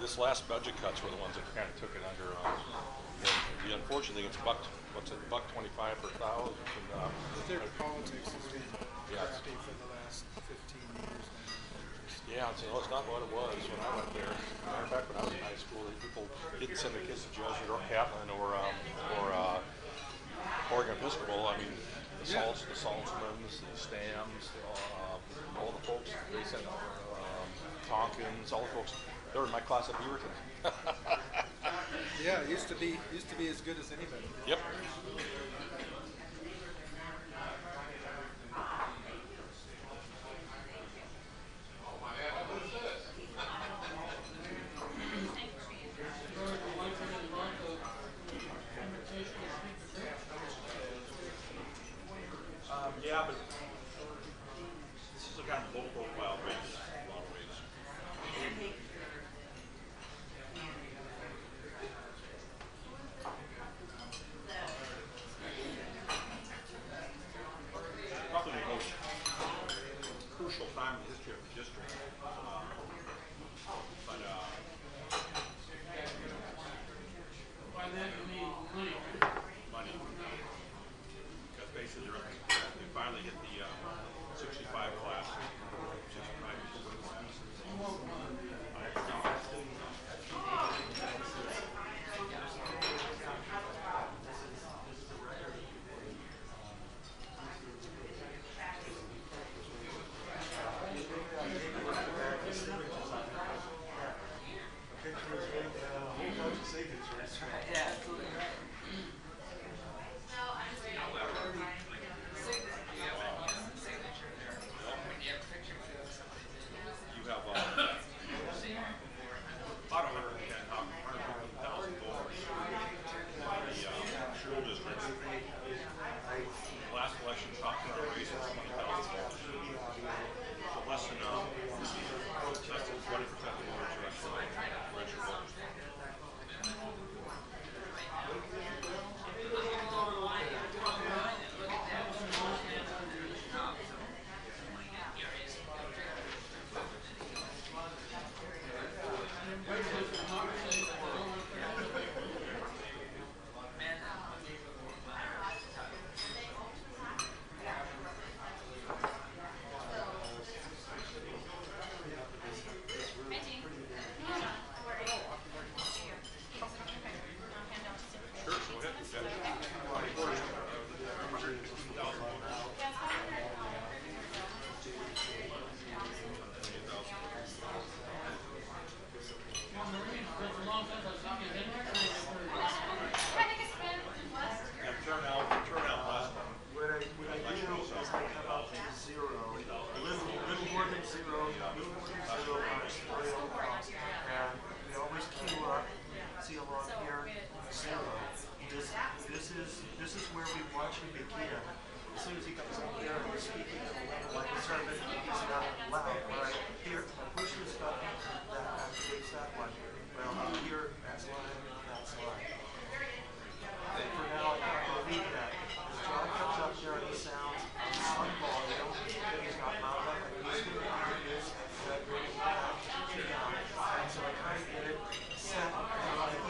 this last budget cuts were the ones that kind of took it under. The unfortunate thing, it's what's it, buck 25 per thousand. Their politics has been Yeah. crappy for the last 15 years now. Yeah, it's not what it was when I went there. Matter of fact, when I was in high school, people didn't send their kids to Jesuit or Catlin or Oregon Episcopal. I mean, the Saltzmans, the Stams, all the folks they sent, Tompkins, all the folks. They were in my class at Beaverton. Yeah, it used to be as good as anybody. Yep. Yeah, but this is a kind of low profile race in a lot of ways. Probably the most crucial time in the history of the district. By that you mean money. Money. Because basically they finally hit the 65 class. 65 You have about 110,000 voters in the school district. Last election, top turnout race was 20,000 voters. So less than 20% of the voters are actually registered voters. Sure, go ahead. That's a long time I've seen you. And turnout last time. What I do is I come out to zero, a little more than zero, on a scale, and we always queue up, see along here, zero. This is where we watch him begin. As soon as he comes up here and we're speaking like a sermon, he's not loud, right? Here, I push this button, that activates that one. Well, here, that's line, that's line. For now, I can't believe that. As John comes up here and he sounds some volume, he's not loud enough, like he's going to do this, that really down. And so I kind of get it set on either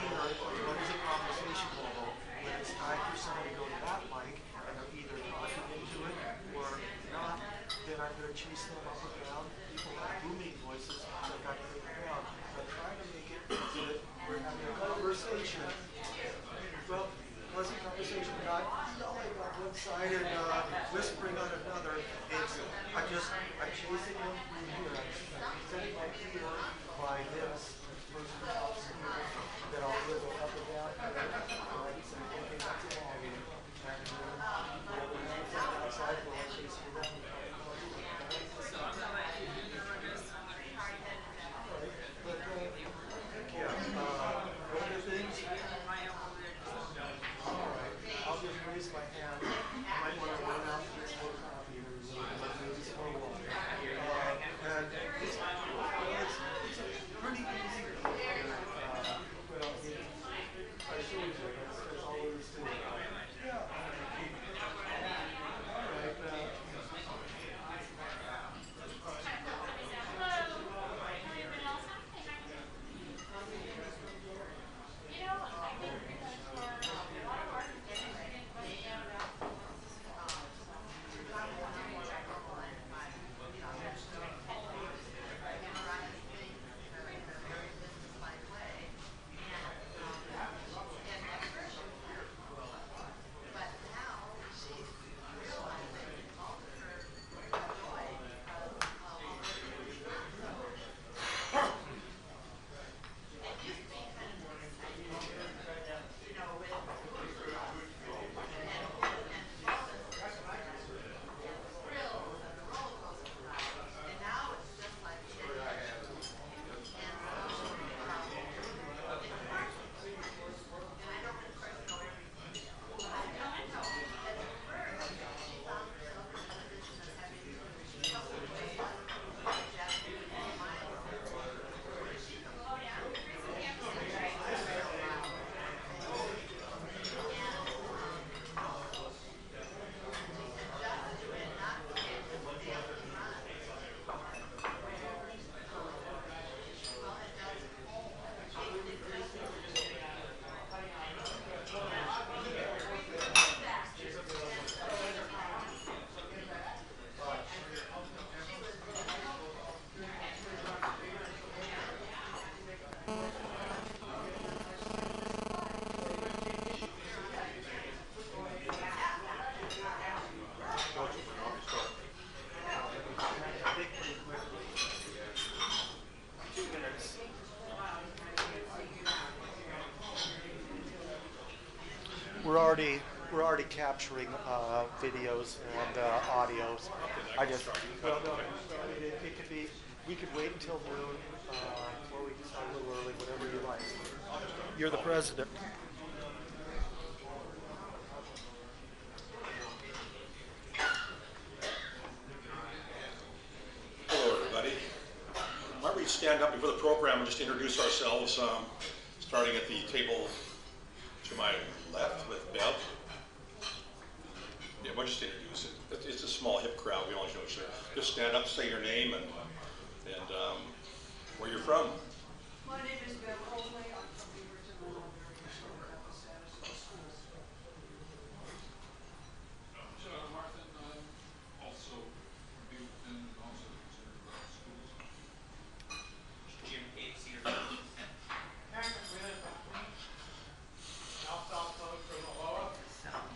what is a conversation level, when it's time for somebody to go to that mic, and they're either talking into it or not, then I'm going to chase them up and down. People have booming voices, so I've got to take them down. But try to make it so that we're having a conversation. Well, pleasant conversation, not yelling on one side and whispering on another. I'm chasing them through here. I'm setting my ear by this person else here that I'll go up and down. Right, so okay, that's a volume. And whatever happens on the outside, we'll chase it around. One of the things, I'll just raise my hand. I might want to run out to this photocopy or maybe slow walk. And it's a pretty easy. Well, I showed you. we're already capturing videos and audios. I just well, no, it could be. We could wait until noon, or we can start a little early, whatever you like. You're the president. Hello, everybody. Why don't we stand up before the program and just introduce ourselves, starting at the table to my left with Bev. Yeah, we'll just introduce it. It's a small, hip crowd. We always know each other. Just stand up, say your name, and where you're from. My name is Bev Coldway. I'm from Beaverton, Illinois. About the status of the schools. John Martin, also from Beaverton, and also concerned about schools. Jim Cave, Cedarville. Karen McMillan, South South from Aloha. John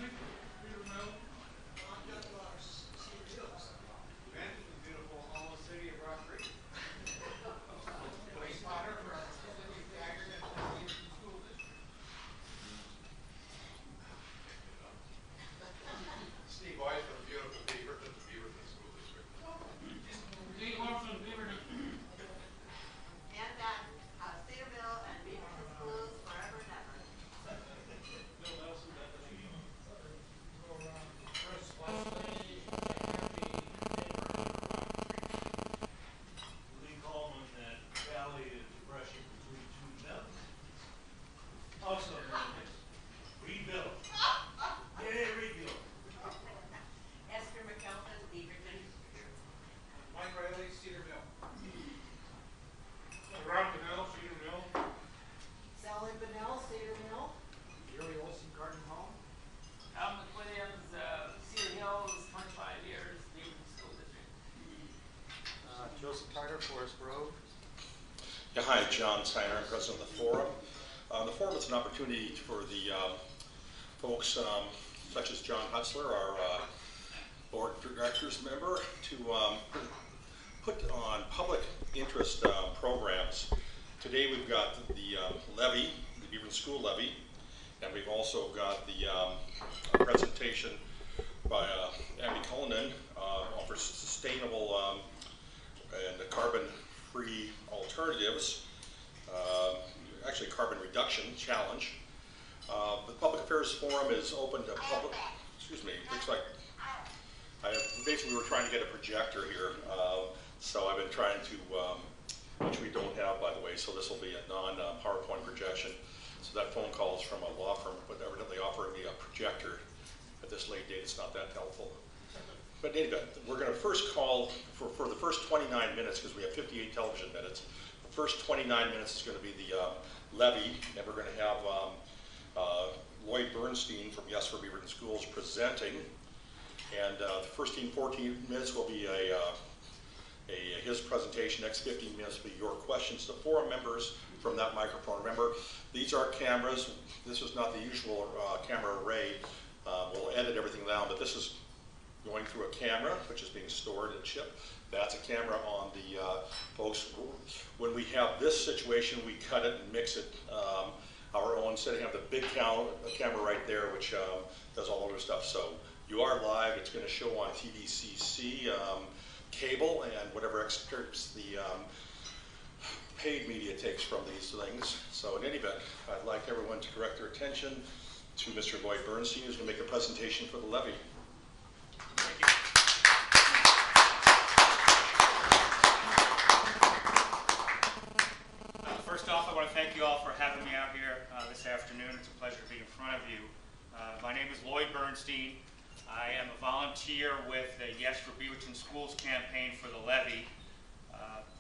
Nick, Peter Mill. Ben from the beautiful Alma City of Rock Creek. Wayne Potter from the city of Daggett and the Beaverton School District. Steve Weiss from beautiful Beaverton, the Beaverton School District. Lee Lawson, Beaverton. And that Cedarville and Beaverton schools forever and ever. Bill Nelson, Bethany. Go around. Chris Leslie, Happy, Lee Coleman, that valley of depression between two mountains. Also known as Reedville. Yay, Reedville. Esther McKelvin, Beaverton. Mike Riley, Cedar Mill. Ron Bennell, Cedar Mill. Sally Bennell, Cedar Mill. Jerry Olson, Garden Home. Al McWilliams, Cedar Hills, 25 years, Beaverton School District. Joseph Carter, Forest Grove. Yeah, hi, John Tyner, I'm president of the forum. The forum is an opportunity for the folks such as John Hutzler, our board of directors member, to put on public interest programs. Today we've got the levy, the Beaverton School levy, and we've also got the presentation by Abby Cullinan for sustainable and carbon-free alternatives, actually carbon reduction challenge. The Public Affairs Forum is open to public, excuse me, looks like basically we were trying to get a projector here, so I've been trying to, which we don't have by the way, so this will be a non-PowerPoint projection. So that phone call is from a law firm, but evidently offering me a projector at this late date. It's not that helpful. But in any event, we're going to first call for the first 29 minutes, because we have 58 television minutes. The first 29 minutes is going to be the levy, and we're going to have Lloyd Bernstein from Yes for Beaverton Schools presenting. And the first 14 minutes will be his presentation. Next 15 minutes will be your questions to forum members from that microphone. Remember, these are cameras. This is not the usual camera array. We'll edit everything down, but this is going through a camera, which is being stored and shipped. That's a camera on the folks. When we have this situation, we cut it and mix it our own, instead of having the big camera right there, which does all other stuff. So you are live. It's going to show on TVCC, cable, and whatever excerpts the paid media takes from these things. So in any event, I'd like everyone to direct their attention to Mr. Lloyd Bernstein, who's going to make a presentation for the levy. Thank you. First off, I want to thank you all for having me out here this afternoon. It's a pleasure to be in front of you. My name is Lloyd Bernstein. I am a volunteer with the Yes for Beaverton Schools campaign for the levy.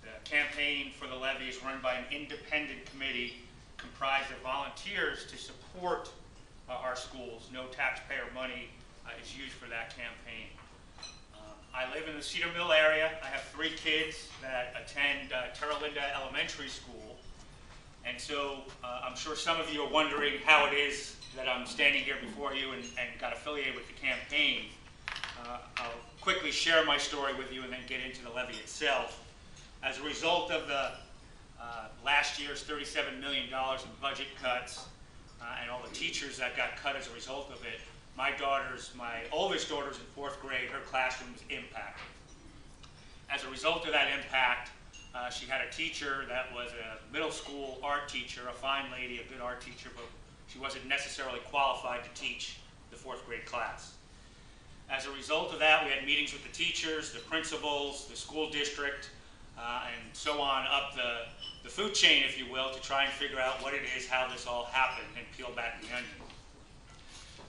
The campaign for the levy is run by an independent committee comprised of volunteers to support our schools. No taxpayer money is used for that campaign. I live in the Cedar Mill area. I have 3 kids that attend Terra Linda Elementary School. And so I'm sure some of you are wondering how it is that I'm standing here before you and got affiliated with the campaign. I'll quickly share my story with you and then get into the levy itself. As a result of the last year's $37 million in budget cuts, and all the teachers that got cut as a result of it, my oldest daughter's in 4th grade, her classroom was impacted. As a result of that impact, she had a teacher that was a middle school art teacher, a fine lady, a good art teacher, but she wasn't necessarily qualified to teach the 4th grade class. As a result of that, we had meetings with the teachers, the principals, the school district, and so on up the food chain, if you will, to try and figure out what it is, how this all happened, and peel back the onion.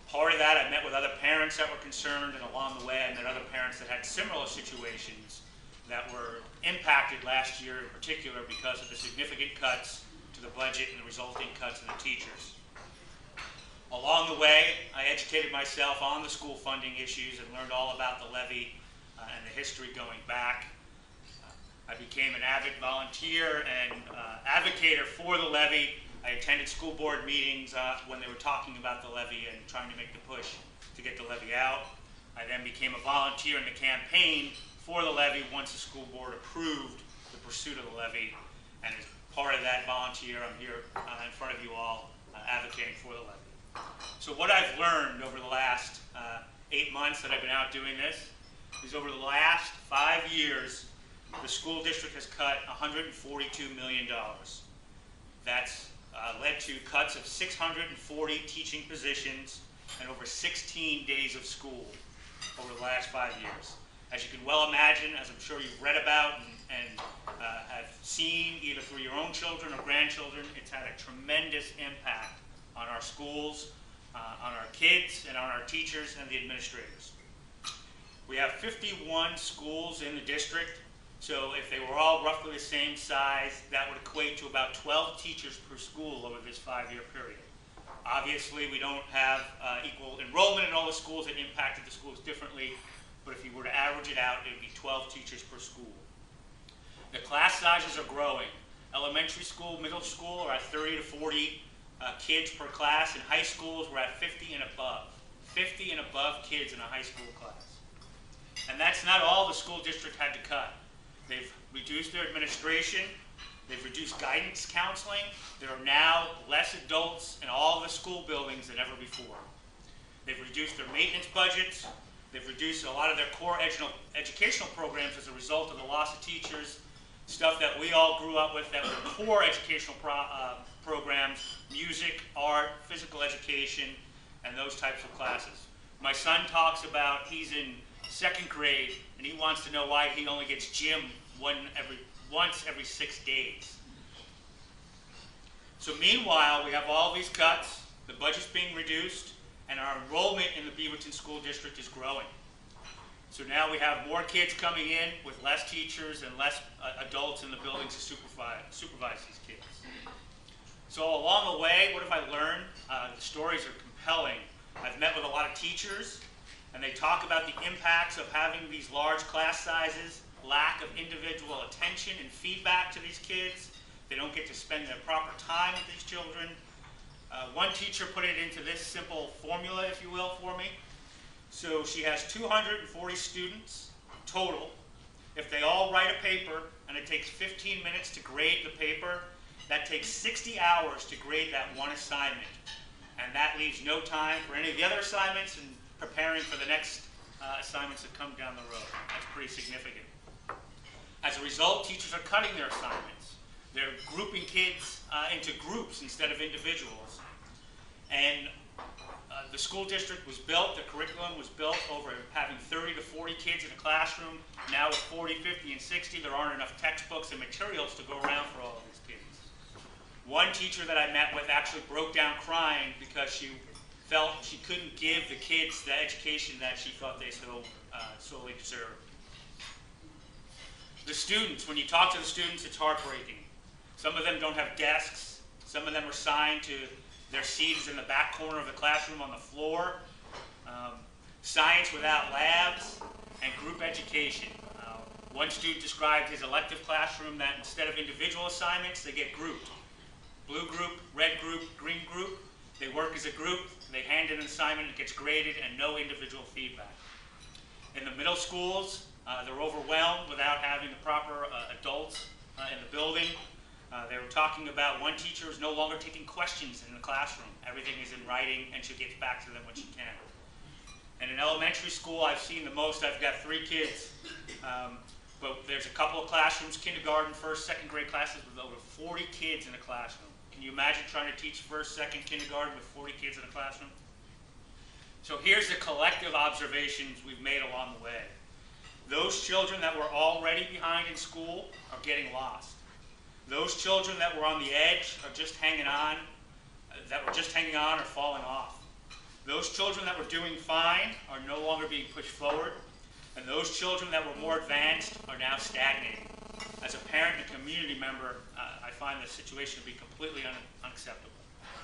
Part of that, I met with other parents that were concerned, and along the way I met other parents that had similar situations that were impacted last year in particular because of the significant cuts to the budget and the resulting cuts to the teachers. Along the way, I educated myself on the school funding issues and learned all about the levy and the history going back. I became an avid volunteer and advocator for the levy. I attended school board meetings when they were talking about the levy and trying to make the push to get the levy out. I then became a volunteer in the campaign for the levy once the school board approved the pursuit of the levy. And as part of that volunteer, I'm here in front of you all advocating for the levy. So what I've learned over the last 8 months that I've been out doing this is over the last 5 years, the school district has cut $142 million. That's led to cuts of 640 teaching positions and over 16 days of school over the last 5 years. As you can well imagine, as I'm sure you've read about and have seen either through your own children or grandchildren, it's had a tremendous impact on our schools, on our kids, and on our teachers and the administrators. We have 51 schools in the district, so if they were all roughly the same size, that would equate to about 12 teachers per school over this 5-year period. Obviously, we don't have equal enrollment in all the schools. It impacted the schools differently, but if you were to average it out, it would be 12 teachers per school. The class sizes are growing. Elementary school, middle school are at 30 to 40 kids per class. In high schools, we're at 50 and above. 50 and above kids in a high school class. And that's not all the school district had to cut. They've reduced their administration. They've reduced guidance counseling. There are now less adults in all the school buildings than ever before. They've reduced their maintenance budgets. They've reduced a lot of their core educational programs as a result of the loss of teachers, stuff that we all grew up with that were core educational programs, music, art, physical education, and those types of classes. My son talks about he's in 2nd grade and he wants to know why he only gets gym once every 6 days. So meanwhile, we have all these cuts, the budget's being reduced, and our enrollment in the Beaverton School District is growing. So now we have more kids coming in with less teachers and less adults in the buildings to supervise these kids. So along the way, what have I learned? The stories are compelling. I've met with a lot of teachers, and they talk about the impacts of having these large class sizes, lack of individual attention and feedback to these kids. They don't get to spend their proper time with these children. One teacher put it into this simple formula, if you will, for me. So she has 240 students total. If they all write a paper, and it takes 15 minutes to grade the paper, that takes 60 hours to grade that one assignment. And that leaves no time for any of the other assignments and preparing for the next assignments that come down the road. That's pretty significant. As a result, teachers are cutting their assignments. They're grouping kids into groups instead of individuals. And the school district was built, the curriculum was built over having 30 to 40 kids in a classroom. Now with 40, 50, and 60, there aren't enough textbooks and materials to go around for all of these kids. One teacher that I met with actually broke down crying because she felt she couldn't give the kids the education that she thought they solely deserved. The students, when you talk to the students, it's heartbreaking. Some of them don't have desks. Some of them are assigned to their seats in the back corner of the classroom on the floor. Science without labs, and group education. One student described his elective classroom that instead of individual assignments, they get grouped. Blue group, red group, green group. They work as a group, they hand in an assignment, it gets graded, and no individual feedback. In the middle schools, they're overwhelmed without having the proper adults in the building. They were talking about one teacher is no longer taking questions in the classroom. Everything is in writing, and she gets back to them when she can. And in elementary school, I've seen the most. I've got 3 kids, but there's a couple of classrooms, kindergarten, first, second grade classes with over 40 kids in a classroom. Can you imagine trying to teach first, second, kindergarten with 40 kids in a classroom? So here's the collective observations we've made along the way. Those children that were already behind in school are getting lost. Those children that were on the edge are just hanging on, are falling off. Those children that were doing fine are no longer being pushed forward, and those children that were more advanced are now stagnating. As a parent and a community member, I find the situation to be completely unacceptable,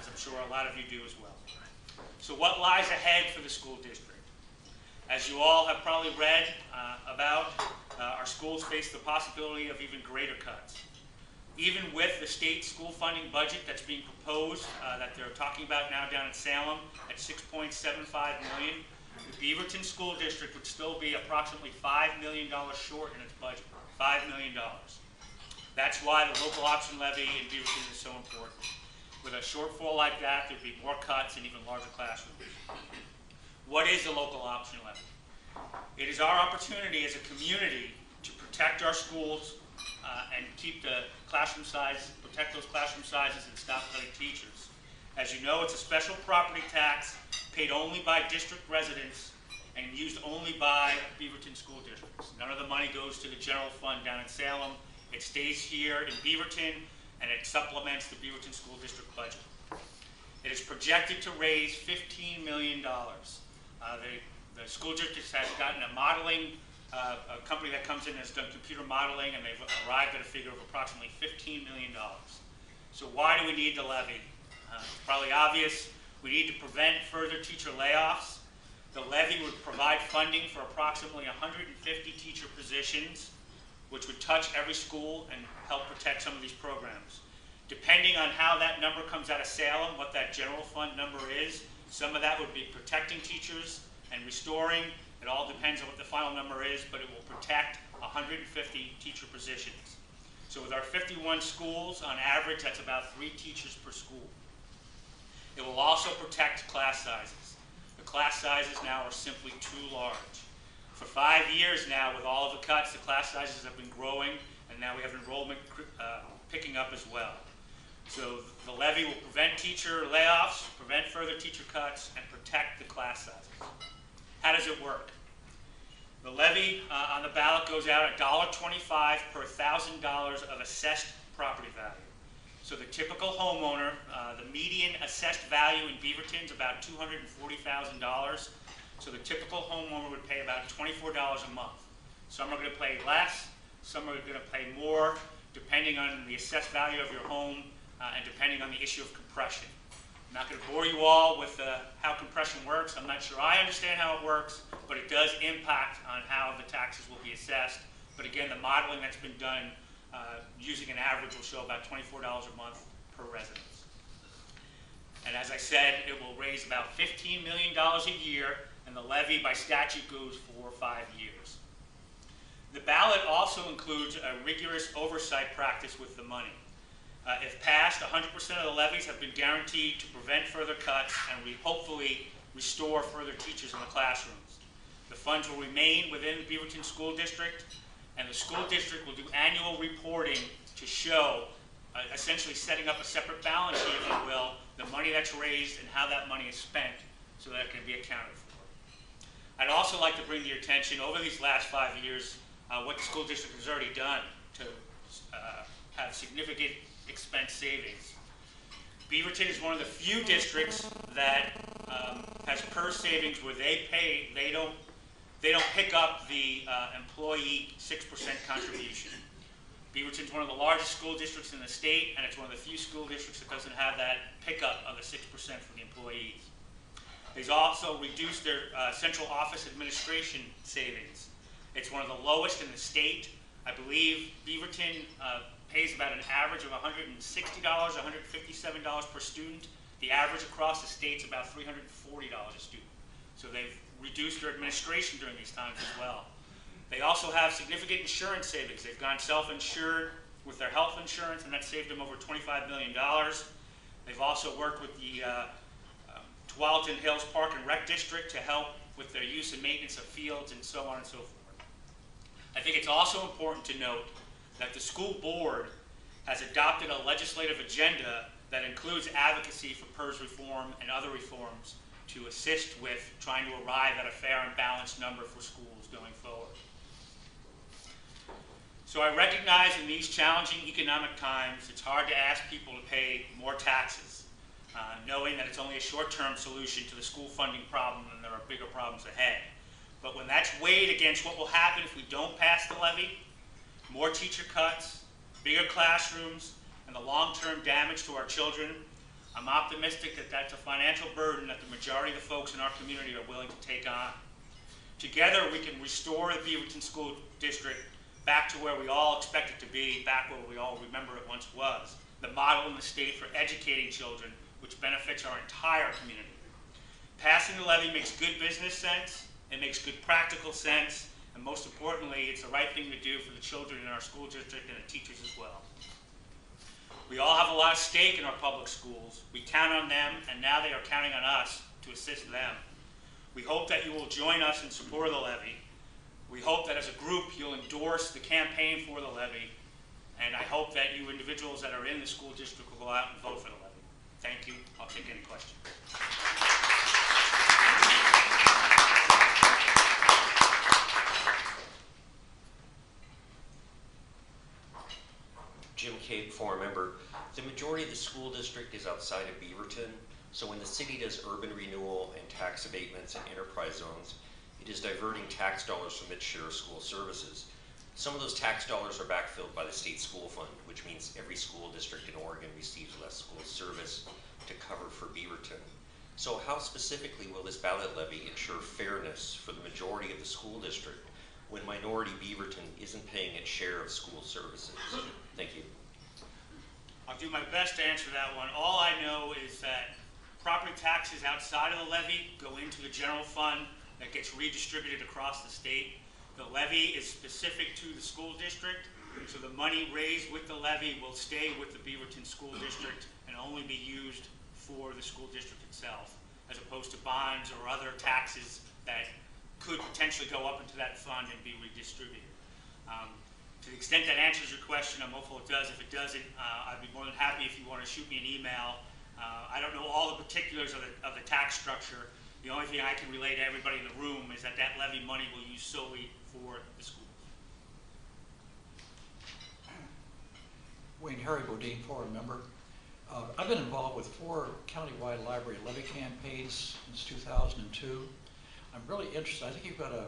as I'm sure a lot of you do as well. So what lies ahead for the school district? As you all have probably read about, our schools face the possibility of even greater cuts. Even with the state school funding budget that's being proposed, that they're talking about now down in Salem at $6.75 million, the Beaverton School District would still be approximately $5 million short in its budget. $5 million. That's why the local option levy in Beaverton is so important. With a shortfall like that, there'd be more cuts and even larger classrooms. What is the local option levy? It is our opportunity as a community to protect our schools and keep the classroom size, protect those classroom sizes and stop cutting teachers. As you know, it's a special property tax paid only by district residents and used only by Beaverton school districts. None of the money goes to the general fund down in Salem. It stays here in Beaverton, and it supplements the Beaverton school district budget. It is projected to raise $15 million. The school district has gotten a modeling, a company that comes in and has done computer modeling, and they've arrived at a figure of approximately $15 million. So why do we need the levy? It's probably obvious. We need to prevent further teacher layoffs. The levy would provide funding for approximately 150 teacher positions, which would touch every school and help protect some of these programs. Depending on how that number comes out of Salem, what that general fund number is, some of that would be protecting teachers and restoring. It all depends on what the final number is, but it will protect 150 teacher positions. So with our 51 schools, on average, that's about 3 teachers per school. It will also protect class sizes. The class sizes now are simply too large. For 5 years now, with all of the cuts, the class sizes have been growing, and now we have enrollment picking up as well. So the levy will prevent teacher layoffs, prevent further teacher cuts, and protect the class sizes. How does it work? The levy on the ballot goes out at $1.25 per $1,000 of assessed property value. So the typical homeowner, the median assessed value in Beaverton is about $240,000. So the typical homeowner would pay about $24 a month. Some are going to pay less, some are going to pay more, depending on the assessed value of your home and depending on the issue of compression. I'm not going to bore you all with how compression works. I'm not sure I understand how it works, but it does impact on how the taxes will be assessed. But again, the modeling that's been done using an average will show about $24 a month per residence. And as I said, it will raise about $15 million a year, and the levy by statute goes for 5 years. The ballot also includes a rigorous oversight practice with the money. If passed, 100% of the levies have been guaranteed to prevent further cuts and hopefully restore further teachers in the classrooms. The funds will remain within the Beaverton School District, and the school district will do annual reporting to show, essentially setting up a separate balance sheet, if you will, the money that's raised and how that money is spent so that it can be accounted for. I'd also like to bring to your attention, over these last 5 years, what the school district has already done to have significant expense savings. Beaverton is one of the few districts that has PERS savings where they don't pick up the employee 6% contribution. Beaverton is one of the largest school districts in the state, and it's one of the few school districts that doesn't have that pickup of the 6% for the employees. They've also reduced their central office administration savings. It's one of the lowest in the state. I believe Beaverton pays about an average of $160, $157 per student. The average across the state is about $340 a student. So they've reduced their administration during these times as well. They also have significant insurance savings. They've gone self-insured with their health insurance, and that saved them over $25 million. They've also worked with the Tualatin Hills Park and Rec District to help with their use and maintenance of fields and so on and so forth. I think it's also important to note that the school board has adopted a legislative agenda that includes advocacy for PERS reform and other reforms to assist with trying to arrive at a fair and balanced number for schools going forward. So I recognize in these challenging economic times, it's hard to ask people to pay more taxes, knowing that it's only a short-term solution to the school funding problem and there are bigger problems ahead. But when that's weighed against what will happen if we don't pass the levy, more teacher cuts, bigger classrooms, and the long-term damage to our children, I'm optimistic that that's a financial burden that the majority of the folks in our community are willing to take on. Together, we can restore the Beaverton School District back to where we all expect it to be, back where we all remember it once was, the model in the state for educating children, which benefits our entire community. Passing the levy makes good business sense, it makes good practical sense, and most importantly, it's the right thing to do for the children in our school district and the teachers as well. We all have a lot of stake in our public schools. We count on them, and now they are counting on us to assist them. We hope that you will join us in support of the levy. We hope that as a group you'll endorse the campaign for the levy, and I hope that you individuals that are in the school district will go out and vote for the levy. Thank you. I'll take any questions. Jim Cape, former member. The majority of the school district is outside of Beaverton, so when the city does urban renewal and tax abatements and enterprise zones, it is diverting tax dollars from its share of school services. Some of those tax dollars are backfilled by the state school fund, which means every school district in Oregon receives less school service to cover for Beaverton. So how specifically will this ballot levy ensure fairness for the majority of the school district when minority Beaverton isn't paying its share of school services? Thank you. I'll do my best to answer that one. All I know is that property taxes outside of the levy go into the general fund that gets redistributed across the state. The levy is specific to the school district, so the money raised with the levy will stay with the Beaverton School District and only be used for the school district itself, as opposed to bonds or other taxes that could potentially go up into that fund and be redistributed. To the extent that answers your question, I'm hopeful it does. If it doesn't, I'd be more than happy if you want to shoot me an email. I don't know all the particulars of the tax structure. The only thing I can relay to everybody in the room is that that levy money will use solely for the schools. Wayne Harry Bodine, foreign member. I've been involved with 4 countywide library levy campaigns since 2002. I'm really interested. I think you've got a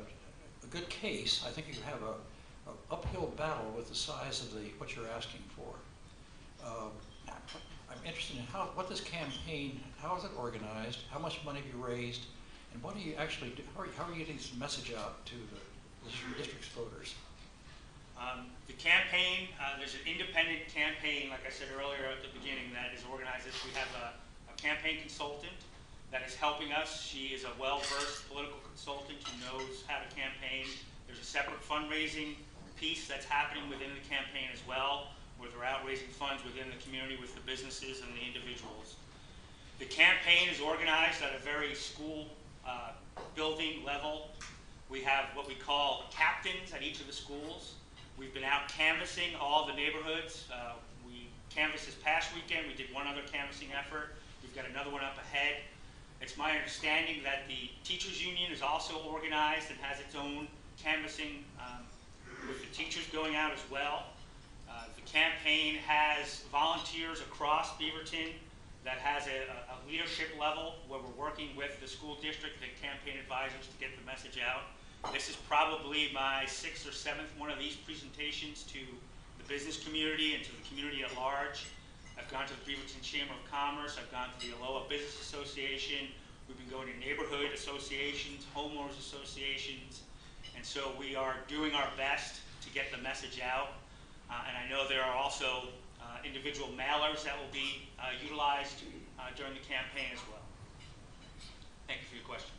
good case. I think you have an uphill battle with the size of what you're asking for. I'm interested in what this campaign, how is it organized, how much money have you raised, and what do you actually do? How are you getting this message out to the district's voters? The campaign, there's an independent campaign, like I said earlier at the beginning, that is organized. We have a campaign consultant that is helping us. She is a well-versed political consultant who knows how to campaign. There's a separate fundraising piece that's happening within the campaign as well, where they're out raising funds within the community with the businesses and the individuals. The campaign is organized at a very school building level. We have what we call captains at each of the schools. We've been out canvassing all the neighborhoods. We canvassed this past weekend. We did one other canvassing effort. We've got another one up ahead. It's my understanding that the teachers union is also organized and has its own canvassing with the teachers going out as well. The campaign has volunteers across Beaverton that has a leadership level where we're working with the school district and campaign advisors to get the message out. This is probably my 6th or 7th one of these presentations to the business community and to the community at large. I've gone to the Beaverton Chamber of Commerce, I've gone to the Aloha Business Association, we've been going to neighborhood associations, homeowners associations, and so we are doing our best to get the message out. And I know there are also individual mailers that will be utilized during the campaign as well. Thank you for your question.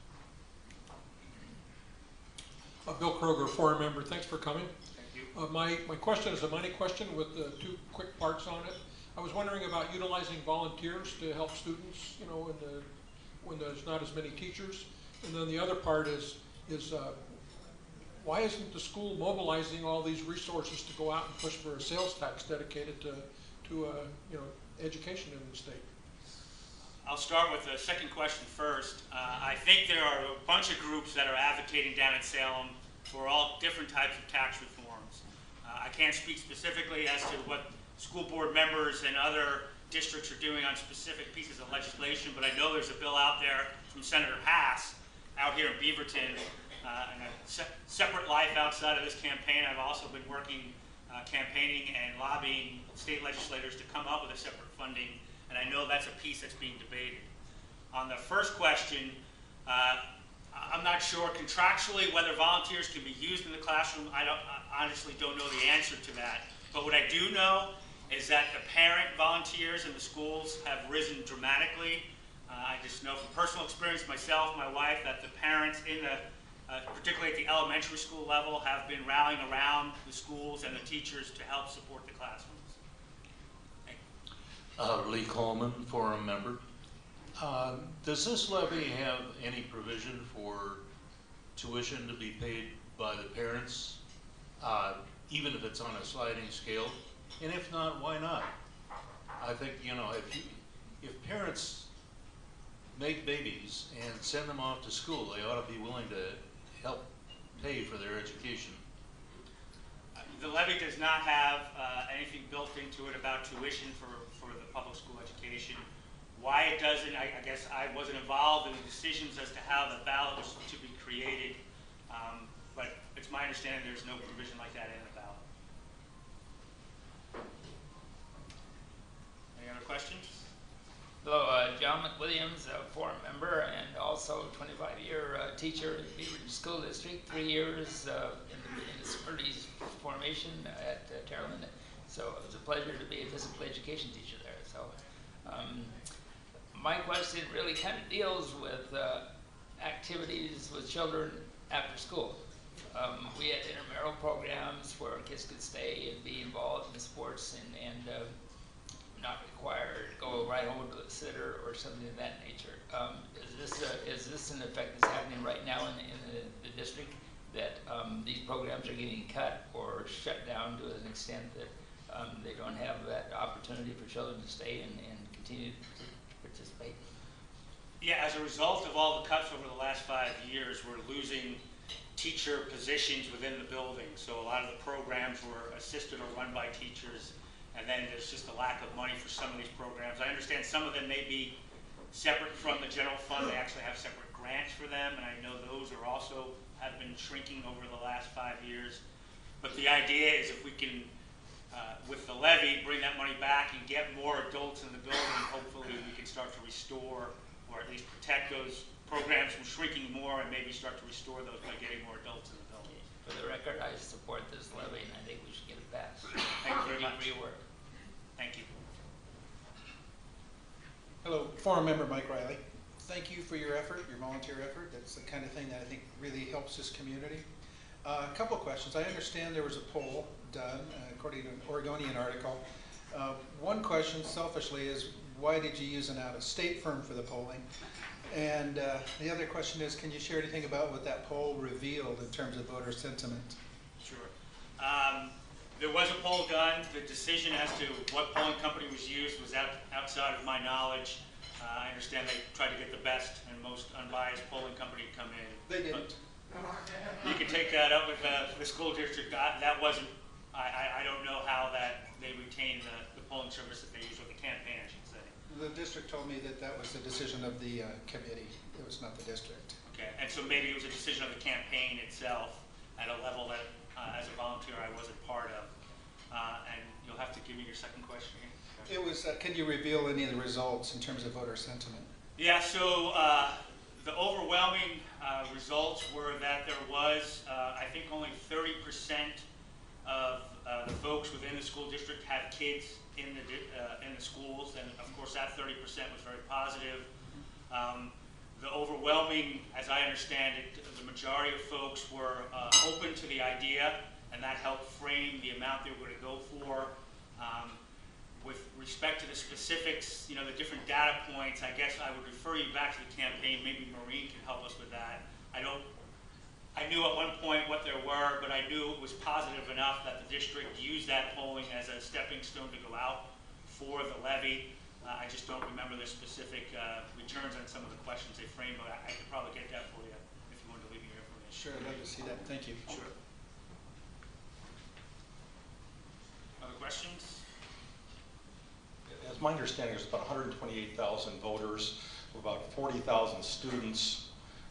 Bill Kroger, foreign member. Thanks for coming. Thank you. My question is a money question with two quick parts on it. I was wondering about utilizing volunteers to help students, you know, when there's not as many teachers. And then the other part is why isn't the school mobilizing all these resources to go out and push for a sales tax dedicated to you know, education in the state? I'll start with the second question first. I think there are a bunch of groups that are advocating down in Salem for all different types of tax reforms. I can't speak specifically as to what school board members and other districts are doing on specific pieces of legislation, but I know there's a bill out there from Senator Hass out here in Beaverton, and a separate life outside of this campaign. I've also been working campaigning and lobbying state legislators to come up with a separate funding, and I know that's a piece that's being debated. On the first question, I'm not sure contractually whether volunteers can be used in the classroom. I honestly don't know the answer to that. But what I do know is that the parent volunteers in the schools have risen dramatically. I just know from personal experience myself, my wife, that the parents in the particularly at the elementary school level, have been rallying around the schools and the teachers to help support the classrooms. Thank you. Lee Coleman, forum member. Does this levy have any provision for tuition to be paid by the parents, even if it's on a sliding scale? And if not, why not? I think, you know, if parents make babies and send them off to school, they ought to be willing to help pay for their education. The levy does not have anything built into it about tuition for the public school education. Why it doesn't, I guess I wasn't involved in the decisions as to how the ballot was to be created, but it's my understanding there's no provision like that in the ballot. Any other questions? Hello, John McWilliams, a forum member and also 25-year teacher in Beaverton School District, 3 years in the early formation at Terrelland. So it was a pleasure to be a physical education teacher there. So my question really kind of deals with activities with children after school. We had intramural programs where kids could stay and be involved in sports and not required to go right home to the sitter or something of that nature. Is this an effect that's happening right now in the district, that these programs are getting cut or shut down to an extent that they don't have that opportunity for children to stay and continue to participate? Yeah, as a result of all the cuts over the last 5 years, we're losing teacher positions within the building. So a lot of the programs were assisted or run by teachers, and then there's just a lack of money for some of these programs. I understand some of them may be separate from the general fund. They actually have separate grants for them, and I know those are also have been shrinking over the last 5 years. But the idea is if we can, with the levy, bring that money back and get more adults in the building, hopefully we can start to restore or at least protect those programs from shrinking more and maybe start to restore those by getting more adults in the building. For the record, I support this levy and I think we should get it passed. Thank you very much for your work. Thank you. Hello, forum member Mike Riley. Thank you for your effort, your volunteer effort. That's the kind of thing that I think really helps this community. A couple of questions. I understand there was a poll done according to an Oregonian article. One question, selfishly, is why did you use an out-of-state firm for the polling? And the other question is, can you share anything about what that poll revealed in terms of voter sentiment? Sure. There was a poll done. The decision as to what polling company was used was outside of my knowledge. I understand they tried to get the best and most unbiased polling company to come in. They didn't. You can take that up with the school district. That wasn't, I don't know how that they retained the polling service that they use, or the campaign, I should say. The district told me that that was the decision of the committee. It was not the district. Okay, and so maybe it was a decision of the campaign itself at a level that, as a volunteer, I wasn't part of. And you'll have to give me your second question here. It was, can you reveal any of the results in terms of voter sentiment? Yeah, so the overwhelming results were that there was, I think only 30% of the folks within the school district had kids in the schools, and of course that 30% was very positive. The overwhelming, as I understand it, the majority of folks were open to the idea, and that helped frame the amount they were going to go for. With respect to the specifics, the different data points, I guess I would refer you back to the campaign. Maybe Maureen can help us with that. I knew at one point what there were, but I knew it was positive enough that the district used that polling as a stepping stone to go out for the levy. I just don't remember the specific returns on some of the questions they framed, but I could probably get that for you if you wanted to leave me your information. Sure, I'd love to see that. Thank you. Sure. Other questions? As my understanding, there's about 128,000 voters, about 40,000 students,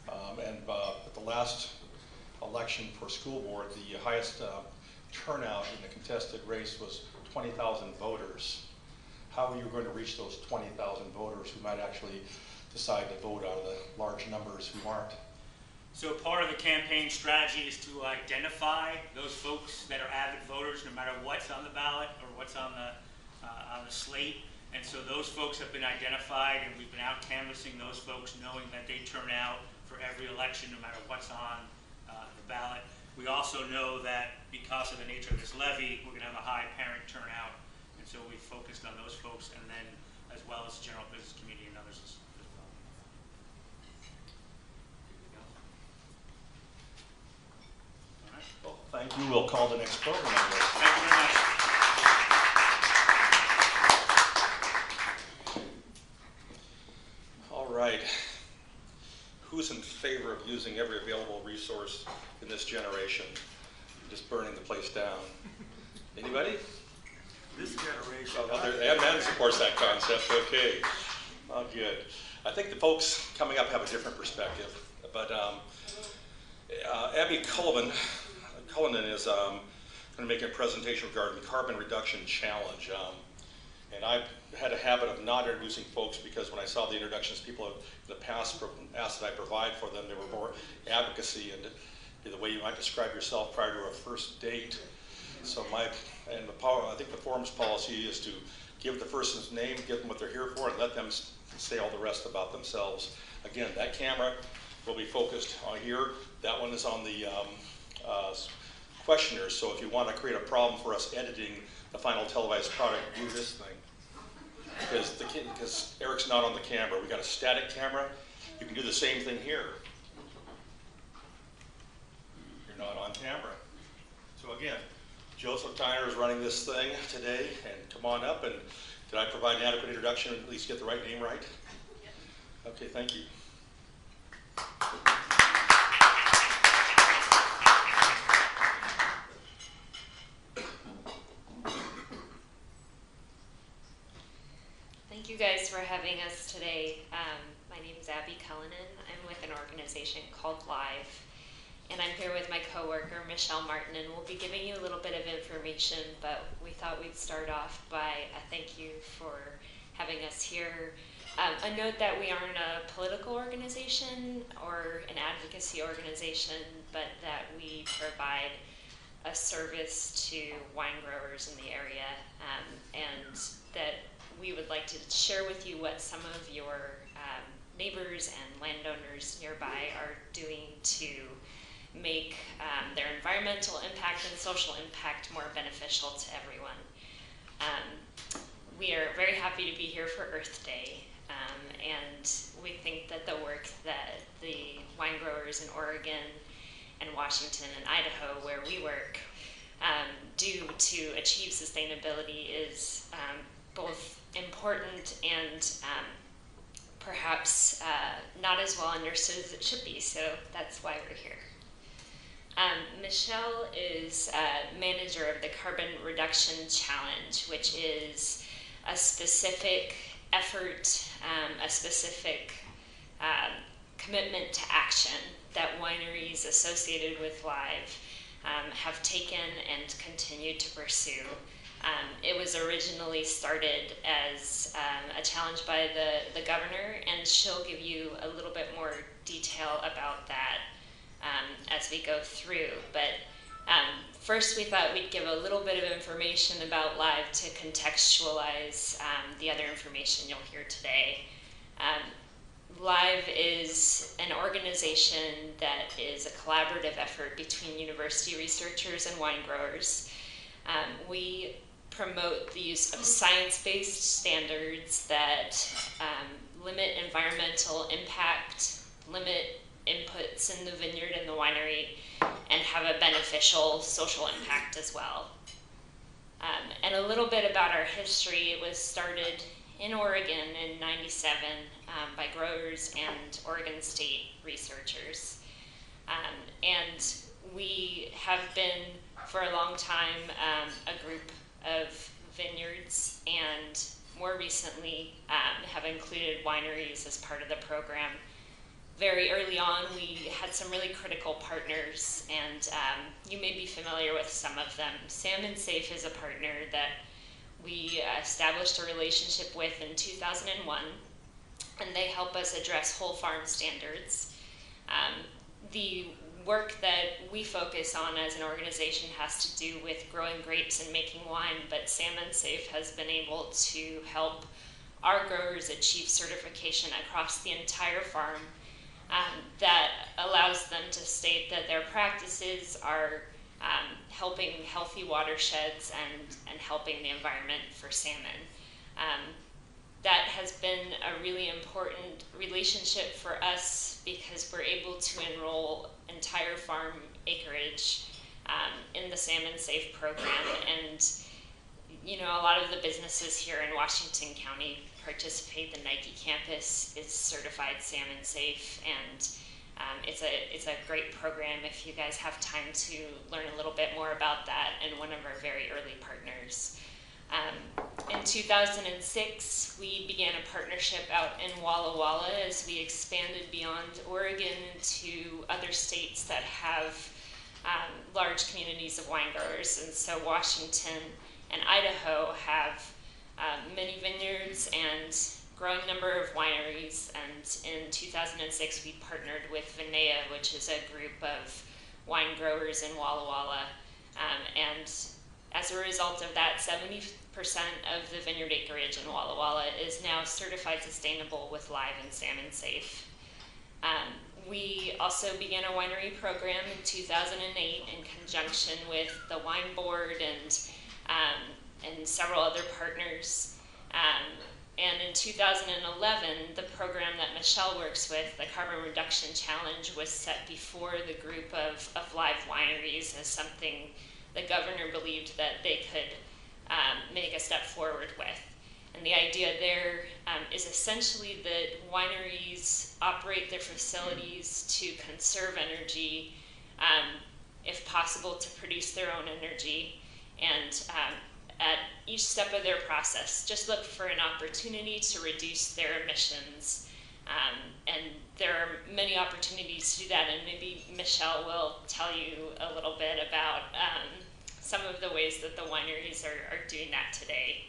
and at the last election for school board, the highest turnout in the contested race was 20,000 voters. How are you going to reach those 20,000 voters who might actually decide to vote out of the large numbers who aren't? So part of the campaign strategy is to identify those folks that are avid voters, no matter what's on the ballot or what's on the slate. And so those folks have been identified, and we've been out canvassing those folks, knowing that they turn out for every election, no matter what's on the ballot. We also know that because of the nature of this levy, we're going to have a high parent turnout, and so we focused on those folks, and then as well as the general business community and others as well. All right. Well, thank you. We'll call the next program. Thank you very much. All right. Who's in favor of using every available resource in this generation? Just burning the place down. Anybody? This generation. That supports that concept. Okay. Oh, good. I think the folks coming up have a different perspective. But Abby Cullinan is going to make a presentation regarding the Carbon Reduction Challenge. And I've had a habit of not introducing folks because when I saw the introductions, people in the past asked that I provide for them. They were more advocacy and the way you might describe yourself prior to a first date. So I think the forum's policy is to give the person's name, give them what they're here for, and let them say all the rest about themselves. Again, that camera will be focused on here. That one is on the questionnaires. So if you want to create a problem for us editing the final televised product, do this thing. Because Eric's not on the camera. We got a static camera. You can do the same thing here. You're not on camera. So again, Joseph Tyner is running this thing today, and come on up. And did I provide an adequate introduction and at least get the right name right? Okay, thank you. Thank you guys for having us today. My name is Abby Cullinan. I'm with an organization called Live, and I'm here with my coworker Michelle Martin, and we'll be giving you a little bit of information, but we thought we'd start off by a thank you for having us here. A note that we aren't a political organization or an advocacy organization, but that we provide a service to wine growers in the area, and that we would like to share with you what some of your neighbors and landowners nearby are doing to make their environmental impact and social impact more beneficial to everyone. We are very happy to be here for Earth Day, and we think that the work that the wine growers in Oregon and Washington and Idaho, where we work, do to achieve sustainability is both important and perhaps not as well understood as it should be, so that's why we're here. Michelle is manager of the Carbon Reduction Challenge, which is a specific effort, a specific commitment to action that wineries associated with Live have taken and continue to pursue. It was originally started as a challenge by the governor, and she'll give you a little bit more detail about that as we go through. But first we thought we'd give a little bit of information about Live to contextualize the other information you'll hear today. Live is an organization that is a collaborative effort between university researchers and wine growers. We promote the use of science-based standards that limit environmental impact, limit inputs in the vineyard and the winery, and have a beneficial social impact as well. And a little bit about our history. It was started in Oregon in '97 by growers and Oregon State researchers. And we have been, for a long time, a group of vineyards, and more recently have included wineries as part of the program. Very early on, we had some really critical partners, and you may be familiar with some of them. Salmon Safe is a partner that we established a relationship with in 2001, and they help us address whole farm standards. The work that we focus on as an organization has to do with growing grapes and making wine, but Salmon Safe has been able to help our growers achieve certification across the entire farm. That allows them to state that their practices are helping healthy watersheds and helping the environment for salmon. That has been a really important relationship for us because we're able to enroll entire farm acreage in the Salmon Safe program. And you know, a lot of the businesses here in Washington County participate. The Nike campus is certified Salmon Safe, and it's a great program if you guys have time to learn a little bit more about that, and one of our very early partners. In 2006, we began a partnership out in Walla Walla as we expanded beyond Oregon to other states that have large communities of wine growers. And so Washington and Idaho have many vineyards and growing number of wineries, and in 2006 we partnered with Vinea, which is a group of wine growers in Walla Walla, and as a result of that, 70% of the vineyard acreage in Walla Walla is now certified sustainable with Live and Salmon Safe. We also began a winery program in 2008 in conjunction with the Wine Board and several other partners. And in 2011, the program that Michelle works with, the Carbon Reduction Challenge, was set before the group of Live wineries as something the governor believed that they could make a step forward with. And the idea there is essentially that wineries operate their facilities to conserve energy, if possible to produce their own energy, and at each step of their process, just look for an opportunity to reduce their emissions. And there are many opportunities to do that, and maybe Michelle will tell you a little bit about some of the ways that the wineries are doing that today.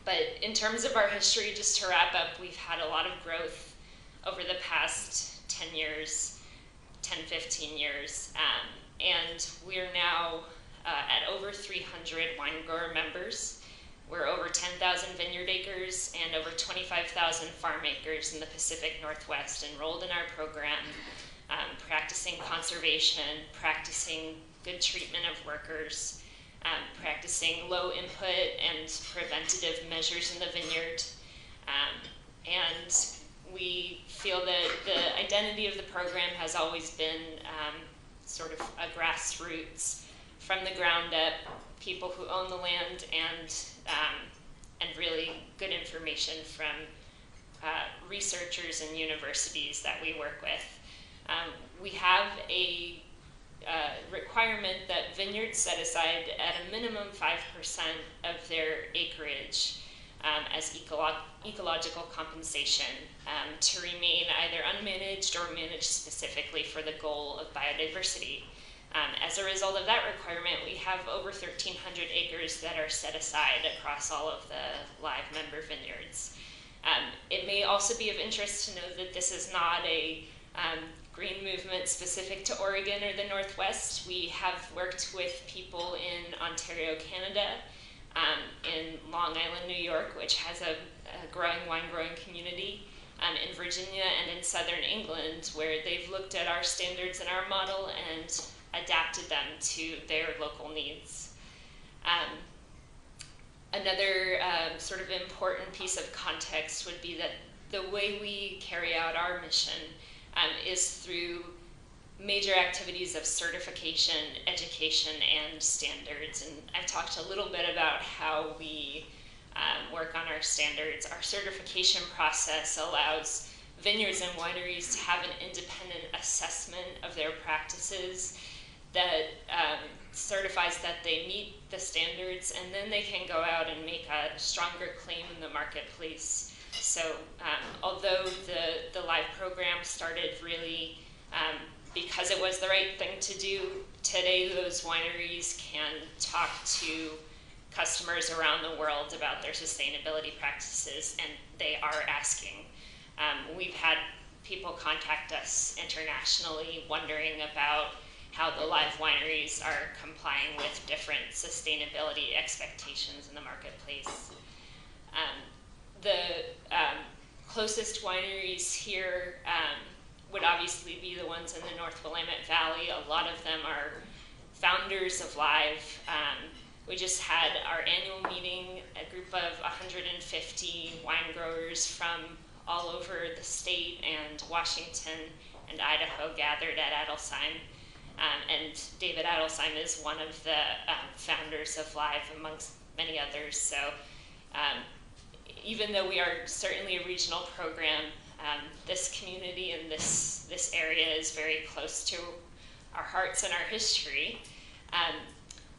But in terms of our history, just to wrap up, we've had a lot of growth over the past 10 years, 10, 15 years, and we're now at over 300 wine grower members. We're over 10,000 vineyard acres and over 25,000 farm acres in the Pacific Northwest enrolled in our program, practicing conservation, practicing good treatment of workers, practicing low input and preventative measures in the vineyard. And we feel that the identity of the program has always been sort of a grassroots, from the ground up, people who own the land, and really good information from researchers and universities that we work with. We have a requirement that vineyards set aside at a minimum 5% of their acreage as ecological compensation to remain either unmanaged or managed specifically for the goal of biodiversity. As a result of that requirement, we have over 1,300 acres that are set aside across all of the Live member vineyards. It may also be of interest to know that this is not a green movement specific to Oregon or the Northwest. We have worked with people in Ontario, Canada, in Long Island, New York, which has a growing wine growing community, in Virginia and in Southern England, where they've looked at our standards and our model and adapted them to their local needs. Another sort of important piece of context would be that the way we carry out our mission is through major activities of certification, education, and standards. And I've talked a little bit about how we work on our standards. Our certification process allows vineyards and wineries to have an independent assessment of their practices that certifies that they meet the standards, and then they can go out and make a stronger claim in the marketplace. So although the live program started really because it was the right thing to do, today those wineries can talk to customers around the world about their sustainability practices, and they are asking. We've had people contact us internationally wondering about how the live wineries are complying with different sustainability expectations in the marketplace. The closest wineries here would obviously be the ones in the North Willamette Valley. A lot of them are founders of Live. We just had our annual meeting, a group of 150 wine growers from all over the state and Washington and Idaho gathered at Adelsheim. And David Adelsheim is one of the founders of Live, amongst many others. So even though we are certainly a regional program, this community and this area is very close to our hearts and our history.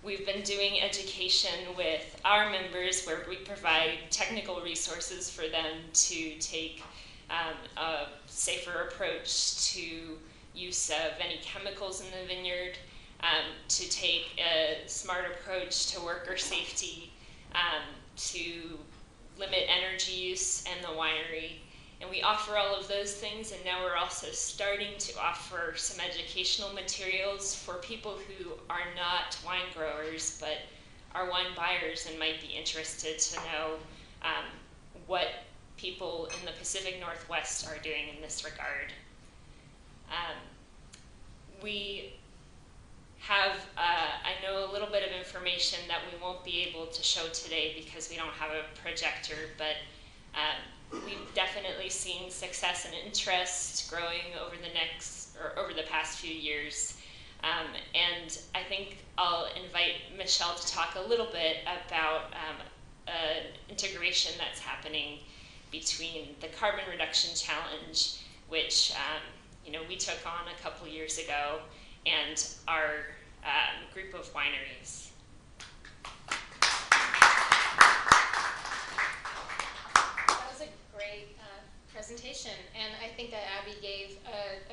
We've been doing education with our members where we provide technical resources for them to take a safer approach to use of any chemicals in the vineyard, to take a smart approach to worker safety, to limit energy use in the winery. And we offer all of those things, and now we're also starting to offer some educational materials for people who are not wine growers, but are wine buyers and might be interested to know what people in the Pacific Northwest are doing in this regard. We have, I know, a little bit of information that we won't be able to show today because we don't have a projector, but we've definitely seen success and interest growing over the past few years. And I think I'll invite Michelle to talk a little bit about integration that's happening between the Carbon Reduction Challenge, which we took on a couple years ago, and our group of wineries. That was a great presentation, and I think that Abby gave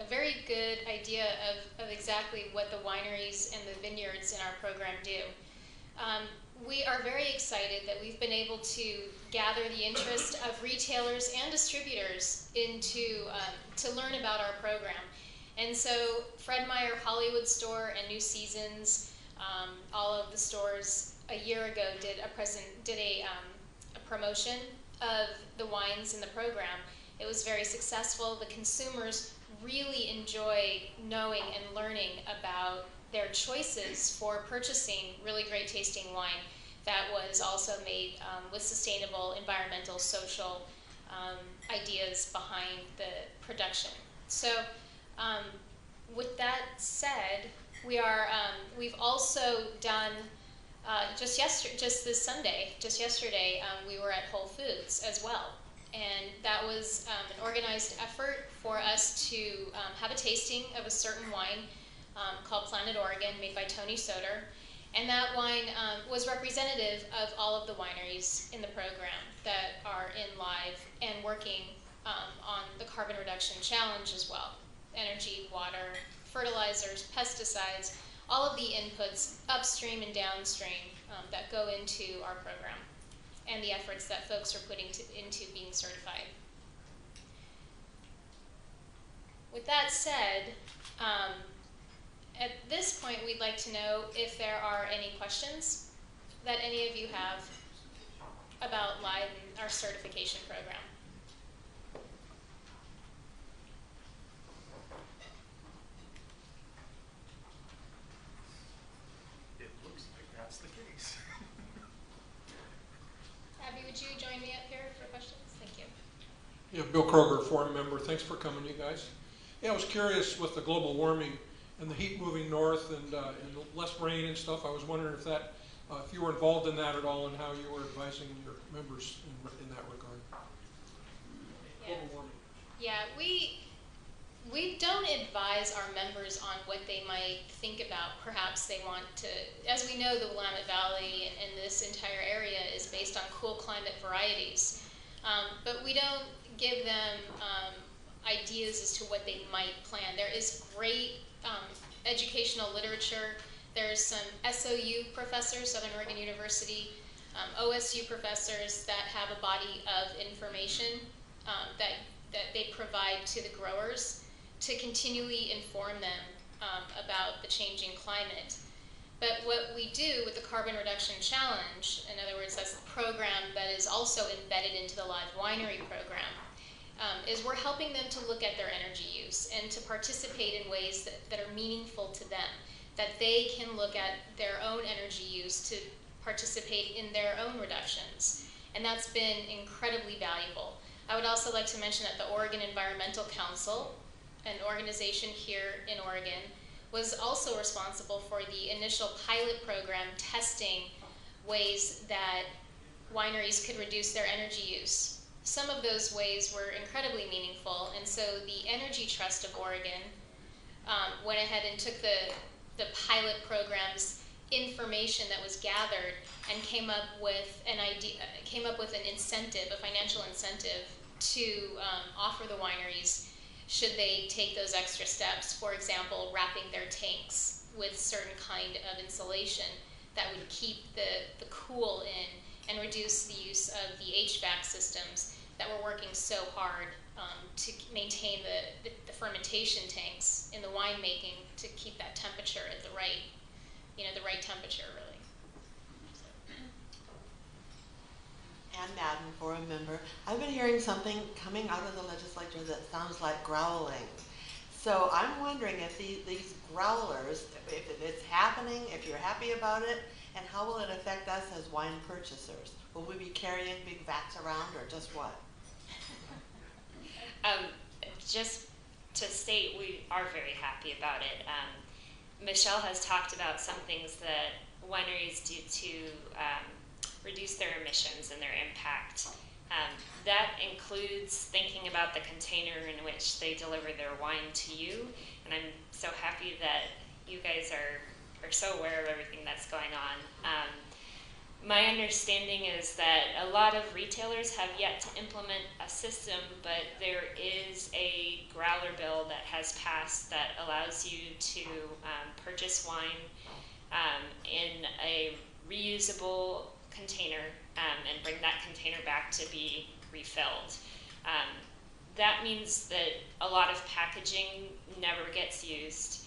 a very good idea of exactly what the wineries and the vineyards in our program do. We are very excited that we've been able to gather the interest of retailers and distributors to learn about our program. And so Fred Meyer Hollywood Store and New Seasons, all of the stores a year ago did a promotion of the wines in the program. It was very successful. The consumers really enjoy knowing and learning about their choices for purchasing really great tasting wine that was also made with sustainable, environmental, social ideas behind the production. So with that said, we've also done just yesterday we were at Whole Foods as well, and that was an organized effort for us to have a tasting of a certain wine called Planet Oregon, made by Tony Soder. And that wine was representative of all of the wineries in the program that are in Live and working on the Carbon Reduction Challenge as well. Energy, water, fertilizers, pesticides, all of the inputs upstream and downstream that go into our program and the efforts that folks are putting into being certified. With that said, at this point, we'd like to know if there are any questions that any of you have about Live and our certification program. Yeah, Bill Kroger, forum member. Thanks for coming, you guys. Yeah, I was curious with the global warming and the heat moving north and less rain and stuff. I was wondering if that, if you were involved in that at all and how you were advising your members in that regard. Yeah. Global warming. Yeah, we don't advise our members on what they might think about. Perhaps they want to, as we know, the Willamette Valley and this entire area is based on cool climate varieties. But we don't give them ideas as to what they might plan. There is great educational literature. There's some SOU professors, Southern Oregon University, OSU professors that have a body of information that they provide to the growers to continually inform them about the changing climate. But what we do with the Carbon Reduction Challenge, in other words, that's the program that is also embedded into the Live Winery program, is we're helping them to look at their energy use and to participate in ways that are meaningful to them, that they can look at their own energy use to participate in their own reductions. And that's been incredibly valuable. I would also like to mention that the Oregon Environmental Council, an organization here in Oregon, was also responsible for the initial pilot program testing ways that wineries could reduce their energy use. Some of those ways were incredibly meaningful, and so the Energy Trust of Oregon went ahead and took the pilot program's information that was gathered and came up with an incentive, a financial incentive, to offer the wineries should they take those extra steps. For example, wrapping their tanks with certain kind of insulation that would keep the cool in and reduce the use of the HVAC systems that were working so hard to maintain the fermentation tanks in the winemaking to keep that temperature at the right, the right temperature, really. Ann Madden, forum member. I've been hearing something coming out of the legislature that sounds like growling. So I'm wondering if these growlers, if it's happening, if you're happy about it, and how will it affect us as wine purchasers? Will we be carrying big vats around or just what? Just to state, we are very happy about it. Michelle has talked about some things that wineries do to reduce their emissions and their impact. That includes thinking about the container in which they deliver their wine to you, and I'm so happy that you guys are so aware of everything that's going on. My understanding is that a lot of retailers have yet to implement a system, but there is a growler bill that has passed that allows you to purchase wine in a reusable container and bring that container back to be refilled. That means that a lot of packaging never gets used.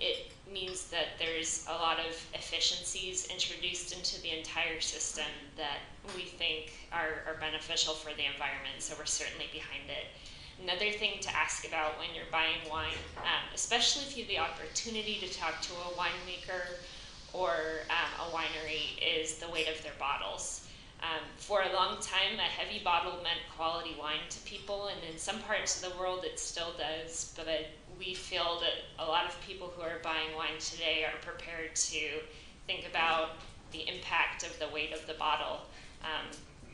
It means that there's a lot of efficiencies introduced into the entire system that we think are beneficial for the environment, so we're certainly behind it. Another thing to ask about when you're buying wine, especially if you have the opportunity to talk to a winemaker or a winery, is the weight of their bottles. For a long time, a heavy bottle meant quality wine to people, and in some parts of the world it still does, but we feel that a lot of people who are buying wine today are prepared to think about the impact of the weight of the bottle.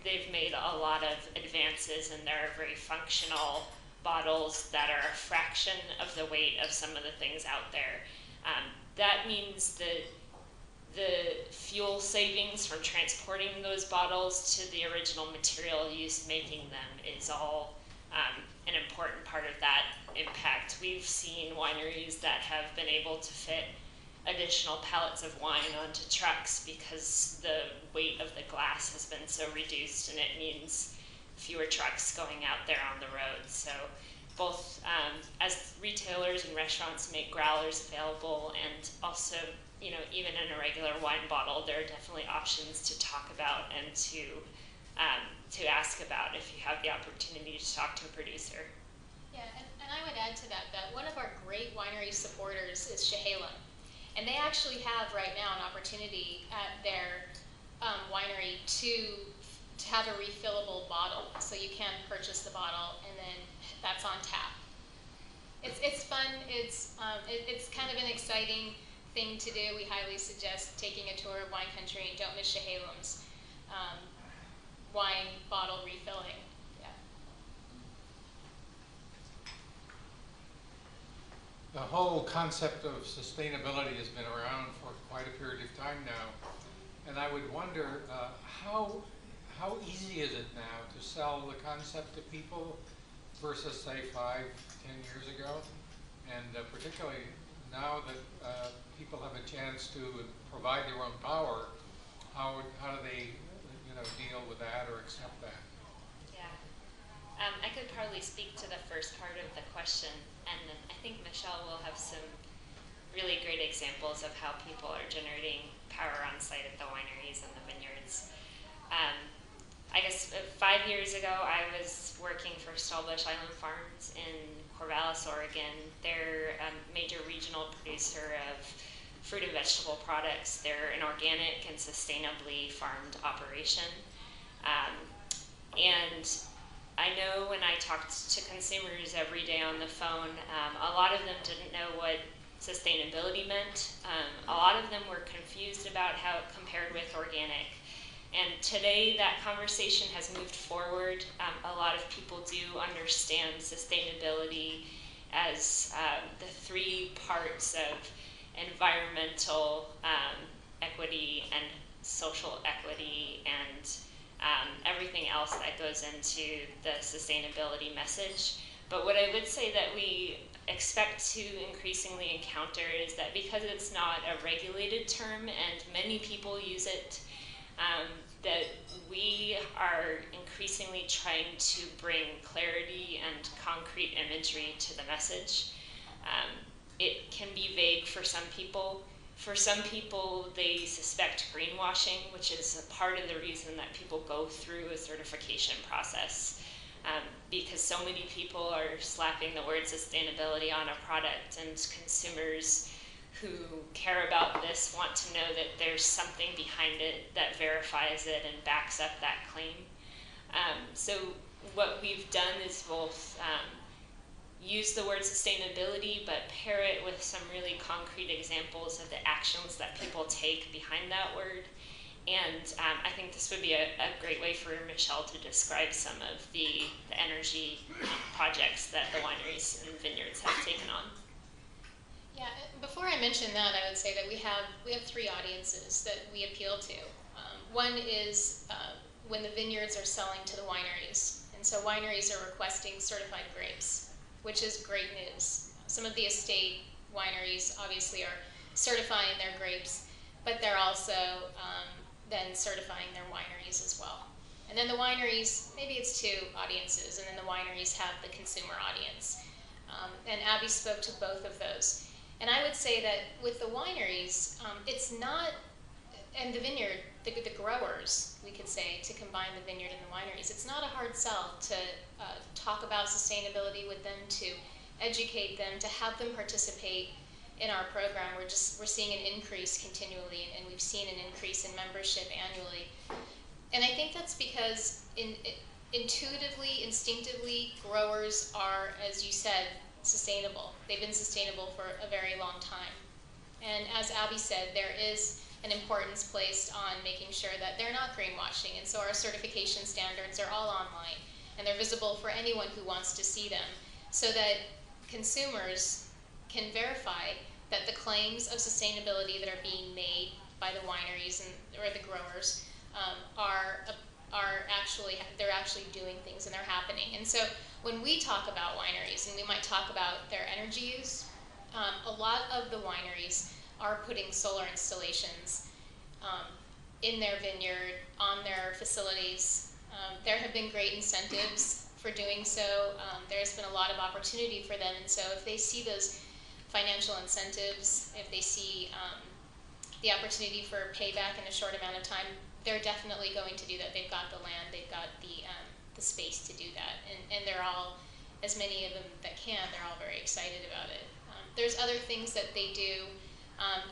They've made a lot of advances, and there are very functional bottles that are a fraction of the weight of some of the things out there. That means that the fuel savings from transporting those bottles to the original material used making them is all an important part of that impact. We've seen wineries that have been able to fit additional pallets of wine onto trucks because the weight of the glass has been so reduced, and it means fewer trucks going out there on the road. So both as retailers and restaurants make growlers available, and also, even in a regular wine bottle, there are definitely options to talk about and to ask about if you have the opportunity to talk to a producer. Yeah, and I would add to that one of our great winery supporters is Chehalem. And they actually have right now an opportunity at their winery to to have a refillable bottle, so you can purchase the bottle and then that's on tap. It's fun. It's kind of an exciting thing to do. We highly suggest taking a tour of wine country, and don't miss Chehallem's wine bottle refilling. Yeah. The whole concept of sustainability has been around for quite a period of time now, and I would wonder how easy is it now to sell the concept to people versus say 5, 10 years ago, and particularly now that people have a chance to provide their own power, how do they deal with that or accept that? Yeah. I could probably speak to the first part of the question, and then I think Michelle will have some really great examples of how people are generating power on site at the wineries and the vineyards. I guess 5 years ago, I was working for Stallbush Island Farms in Corvallis, Oregon. They're a major regional producer of fruit and vegetable products. They're an organic and sustainably farmed operation. And I know when I talked to consumers every day on the phone, a lot of them didn't know what sustainability meant. A lot of them were confused about how it compared with organic. And today that conversation has moved forward. A lot of people do understand sustainability as the 3 parts of environmental equity and social equity and everything else that goes into the sustainability message. But what I would say that we expect to increasingly encounter is that because it's not a regulated term and many people use it, that we are increasingly trying to bring clarity and concrete imagery to the message. It can be vague for some people. For some people, they suspect greenwashing, which is a part of the reason that people go through a certification process, because so many people are slapping the word sustainability on a product, and consumers who care about this want to know that there's something behind it that verifies it and backs up that claim. So what we've done is both use the word sustainability, but pair it with some really concrete examples of the actions that people take behind that word. And I think this would be a great way for Michelle to describe some of the energy projects that the wineries and vineyards have taken on. Yeah, before I mention that, I would say that we have 3 audiences that we appeal to. One is when the vineyards are selling to the wineries, and so wineries are requesting certified grapes, which is great news. Some of the estate wineries obviously are certifying their grapes, but they're also then certifying their wineries as well. And then the wineries, maybe it's 2 audiences, and then the wineries have the consumer audience. And Abby spoke to both of those. And I would say that with the wineries, it's not, and the vineyard, the growers, we could say, to combine the vineyard and the wineries, it's not a hard sell to talk about sustainability with them, to educate them, to have them participate in our program. We're seeing an increase continually, and we've seen an increase in membership annually. And I think that's because intuitively, instinctively, growers are, as you said, sustainable. They've been sustainable for a very long time. And as Abby said, there is an importance placed on making sure that they're not greenwashing. And so our certification standards are all online, and they're visible for anyone who wants to see them, so that consumers can verify that the claims of sustainability that are being made by the wineries or the growers they're actually doing things and they're happening. And so when we talk about wineries, and we might talk about their energy use, a lot of the wineries are putting solar installations in their vineyard, on their facilities. There have been great incentives for doing so. There's been a lot of opportunity for them, and so if they see those financial incentives, if they see the opportunity for payback in a short amount of time, they're definitely going to do that. They've got the land, they've got the space to do that, and they're all, as many of them that can, they're all very excited about it. There's other things that they do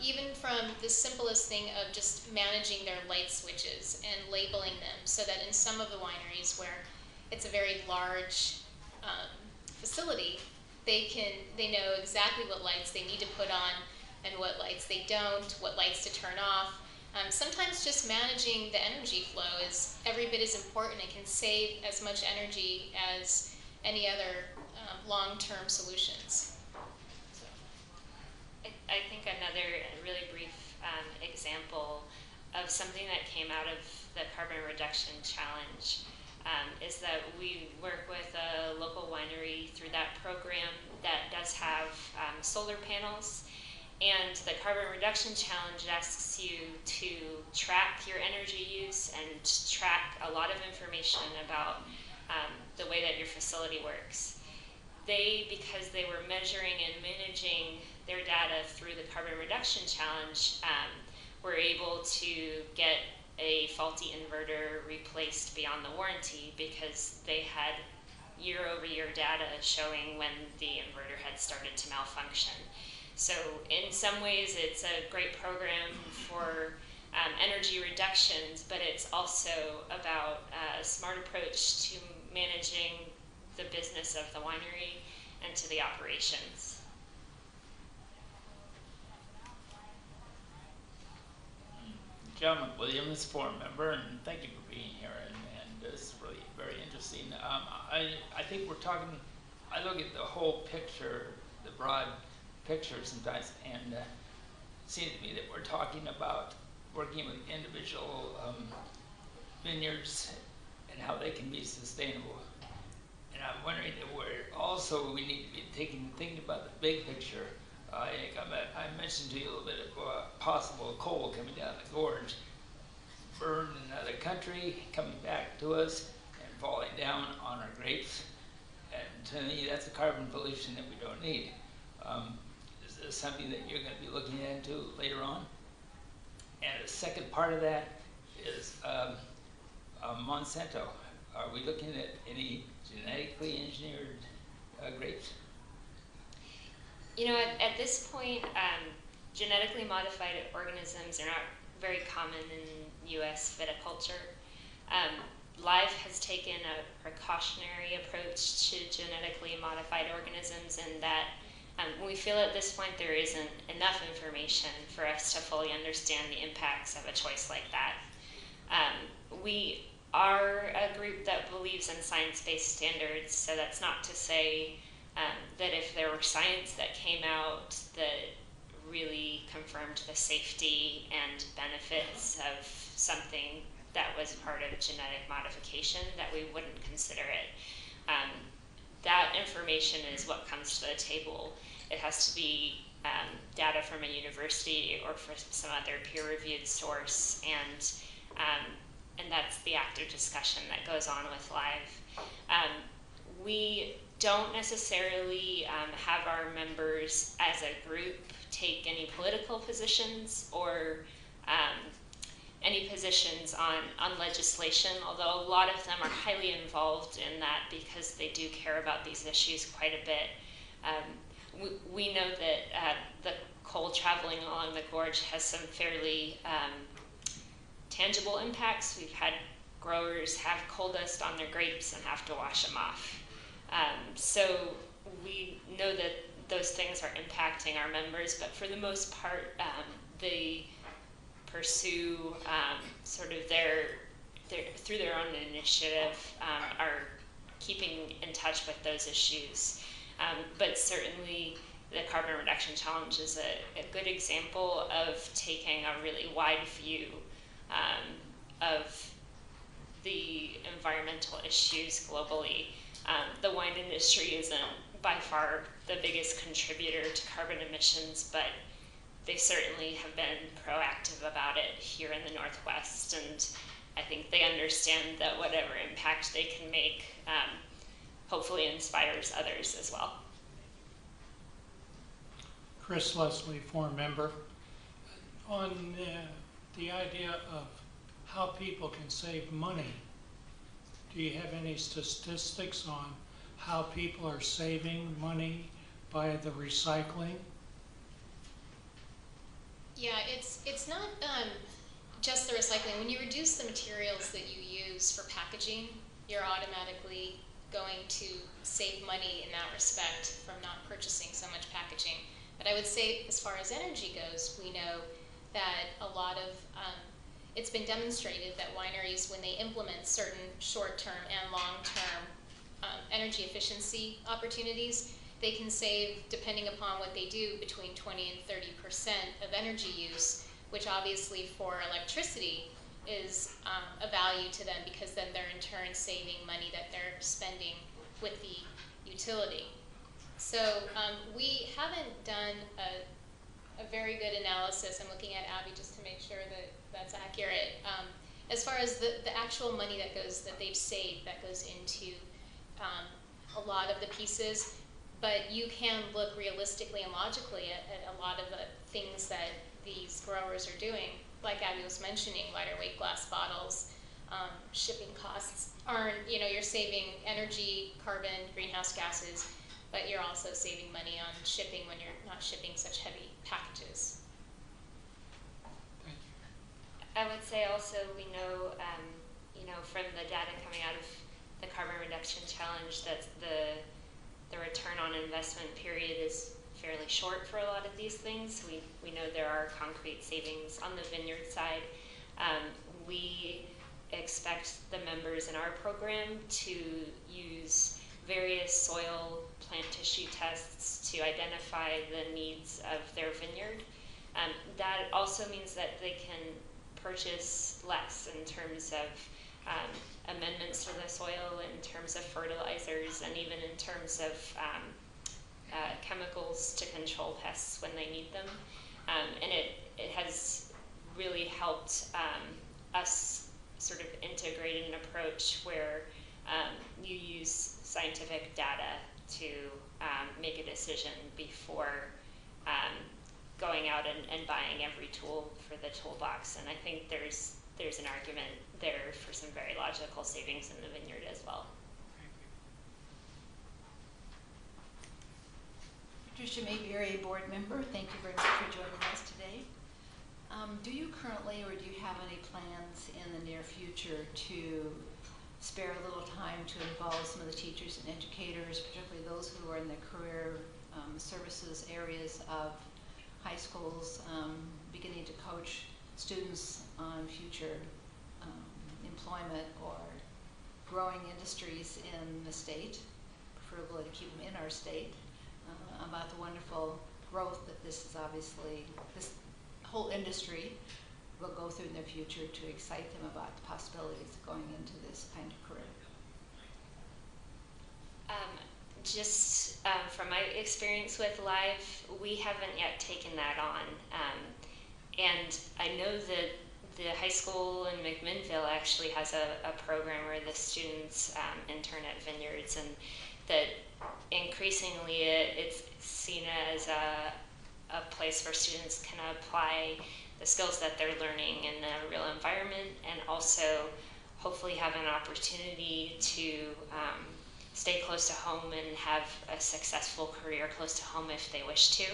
Even from the simplest thing of just managing their light switches and labeling them, so that in some of the wineries where it's a very large facility, they know exactly what lights they need to put on and what lights they don't, what lights to turn off. Sometimes just managing the energy flow is every bit as important. It can save as much energy as any other long-term solutions. So. I think another really brief example of something that came out of the Carbon Reduction Challenge is that we work with a local winery through that program that does have solar panels. And the Carbon Reduction Challenge asks you to track your energy use and track a lot of information about the way that your facility works. Because they were measuring and managing their data through the Carbon Reduction Challenge, were able to get a faulty inverter replaced beyond the warranty because they had year-over-year data showing when the inverter had started to malfunction. So in some ways it's a great program for energy reductions, but it's also about a smart approach to managing the business of the winery and to the operations. John McWilliams, forum member, and thank you for being here, and this is really very interesting. I think we're talking, I look at the whole picture, the broad picture sometimes, and it seems to me that we're talking about working with individual vineyards and how they can be sustainable. And I'm wondering that we need to be thinking about the big picture. I mentioned to you a little bit of possible coal coming down the gorge, burned in another country, coming back to us and falling down on our grapes. And to me, that's a carbon pollution that we don't need. Is this something that you're going to be looking into later on? And the second part of that is Monsanto. Are we looking at any genetically engineered grapes? You know, at this point, genetically modified organisms are not very common in U.S. viticulture. Live has taken a precautionary approach to genetically modified organisms in that we feel at this point there isn't enough information for us to fully understand the impacts of a choice like that. We are a group that believes in science-based standards, so that's not to say that if there were science that came out that really confirmed the safety and benefits of something that was part of genetic modification, that we wouldn't consider it. That information is what comes to the table. It has to be data from a university or from some other peer-reviewed source, and that's the active discussion that goes on with Live. We don't necessarily have our members as a group take any political positions or any positions on legislation, although a lot of them are highly involved in that because they do care about these issues quite a bit. We know that the coal traveling along the gorge has some fairly tangible impacts. We've had growers have coal dust on their grapes and have to wash them off. So we know that those things are impacting our members, but for the most part, they pursue sort of through their own initiative, are keeping in touch with those issues. But certainly the Carbon Reduction Challenge is a good example of taking a really wide view of the environmental issues globally. The wine industry isn't by far the biggest contributor to carbon emissions, but they certainly have been proactive about it here in the Northwest, and I think they understand that whatever impact they can make hopefully inspires others as well. Chris Leslie, forum member. On the idea of how people can save money, do you have any statistics on how people are saving money by the recycling? Yeah, it's not just the recycling. When you reduce the materials that you use for packaging, you're automatically going to save money in that respect from not purchasing so much packaging. But I would say, as far as energy goes, we know that a lot of it's been demonstrated that wineries, when they implement certain short-term and long-term energy efficiency opportunities, they can save, depending upon what they do, between 20 and 30% of energy use, which obviously for electricity is a value to them, because then they're in turn saving money that they're spending with the utility. So we haven't done a very good analysis. I'm looking at Abby just to make sure that that's accurate. As far as the actual money that they've saved, that goes into a lot of the pieces, but you can look realistically and logically at a lot of the things that these growers are doing. Like Abby was mentioning, lighter weight glass bottles, shipping costs aren't, you're saving energy, carbon, greenhouse gases, but you're also saving money on shipping when you're not shipping such heavy packages. I would say also we know, from the data coming out of the Carbon Reduction Challenge that the return on investment period is fairly short for a lot of these things. We know there are concrete savings on the vineyard side. We expect the members in our program to use various soil plant tissue tests to identify the needs of their vineyard. That also means that they can purchase less in terms of amendments to the soil, in terms of fertilizers, and even in terms of chemicals to control pests when they need them. And it has really helped us sort of integrate an approach where you use scientific data to make a decision before going out and buying every tool for the toolbox. And I think there's an argument there for some very logical savings in the vineyard as well. Patricia Mayberry, board member, thank you very much for joining us today. Do you currently, or do you have any plans in the near future to spare a little time to involve some of the teachers and educators, particularly those who are in the career services areas of high schools, beginning to coach students on future employment or growing industries in the state, preferably to keep them in our state, about the wonderful growth that this whole industry will go through in the future, to excite them about the possibilities of going into this kind of career? From my experience with Live, we haven't yet taken that on. And I know that the high school in McMinnville actually has a program where the students intern at vineyards, and that increasingly it's seen as a place where students can apply the skills that they're learning in a real environment, and also hopefully have an opportunity to stay close to home and have a successful career close to home if they wish to.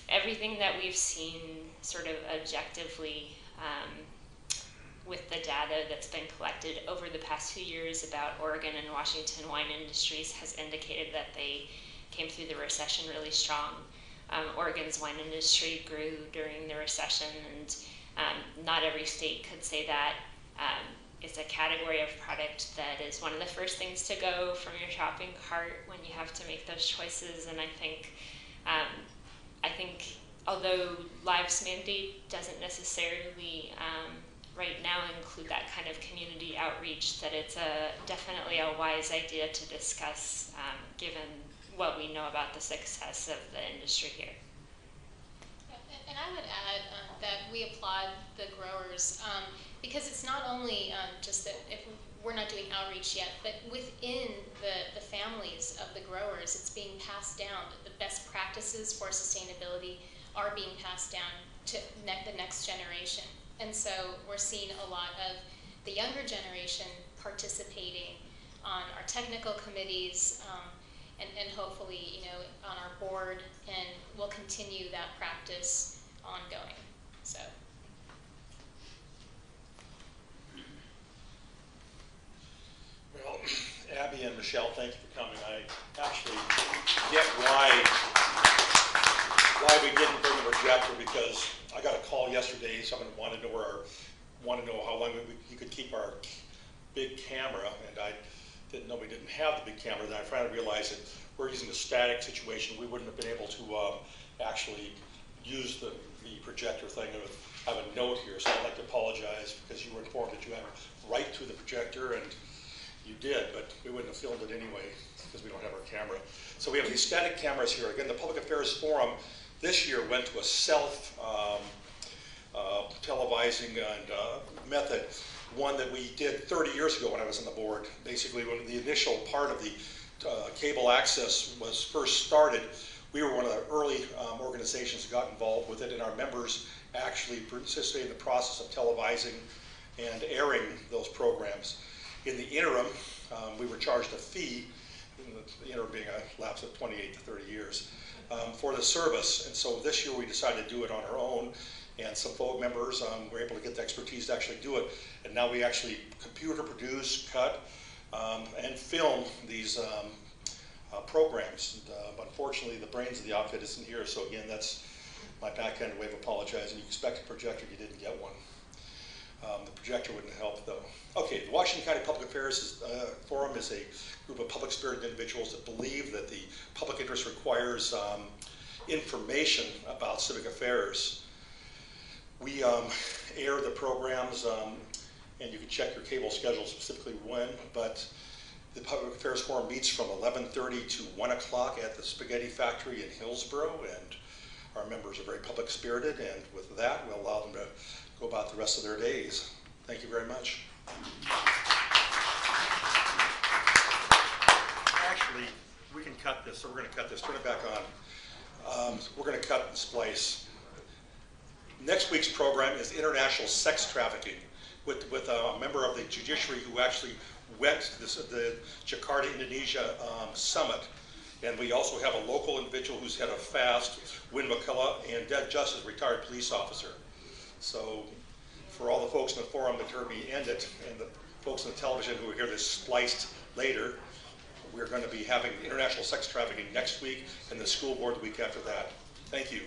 Everything that we've seen sort of objectively with the data that's been collected over the past few years about Oregon and Washington wine industries has indicated that they came through the recession really strong. Oregon's wine industry grew during the recession, and not every state could say that. It's a category of product that is one of the first things to go from your shopping cart when you have to make those choices. And I think although Live's mandate doesn't necessarily right now include that kind of community outreach, that it's definitely a wise idea to discuss given what we know about the success of the industry here. And I would add that we applaud the growers because it's not only just that if we're not doing outreach yet, but within the families of the growers, it's being passed down. The best practices for sustainability are being passed down to the next generation. And so we're seeing a lot of the younger generation participating on our technical committees and hopefully, you know, on our board, and we'll continue that practice ongoing. So. Well, Abby and Michelle, thank you for coming. I actually get why we didn't bring a projector, because I got a call yesterday. Someone wanted to know how long we could keep our big camera, and I didn't know we didn't have the big camera. Then I finally realized that we're using a static situation. We wouldn't have been able to actually use the projector thing. I have a note here, so I'd like to apologize, because you were informed that you had a right to the projector, and you did, but we wouldn't have filmed it anyway because we don't have our camera. So we have these static cameras here. Again, the Public Affairs Forum this year went to a self televising and method, one that we did 30 years ago when I was on the board. Basically, when the initial part of the cable access was first started, we were one of the early organizations that got involved with it, and our members actually participated in the process of televising and airing those programs. In the interim, we were charged a fee, the interim being a lapse of 28 to 30 years, for the service. And so this year we decided to do it on our own, and some folk members were able to get the expertise to actually do it. And now we actually computer produce, cut, and film these programs. And, unfortunately, the brains of the outfit isn't here, so again, that's my backhand way of apologizing. You expect a projector, you didn't get one. The projector wouldn't help, though. Okay, the Washington County Public Affairs Forum is a group of public-spirited individuals that believe that the public interest requires information about civic affairs. We air the programs, and you can check your cable schedule specifically when, but the Public Affairs Forum meets from 11:30 to 1 o'clock at the Spaghetti Factory in Hillsborough, and our members are very public-spirited, and with that, we'll allow them to go about the rest of their days. Thank you very much. Actually, we can cut this, so we're going to cut this. Turn it back on. We're going to cut and splice. Next week's program is international sex trafficking with a member of the judiciary who actually went to the Jakarta, Indonesia summit. And we also have a local individual who's head of FAST, Win McCullough, and Dead Justice, retired police officer. So for all the folks in the forum that heard me end it, and the folks on the television who will hear this spliced later, we're going to be having international sex trafficking next week and the school board the week after that. Thank you.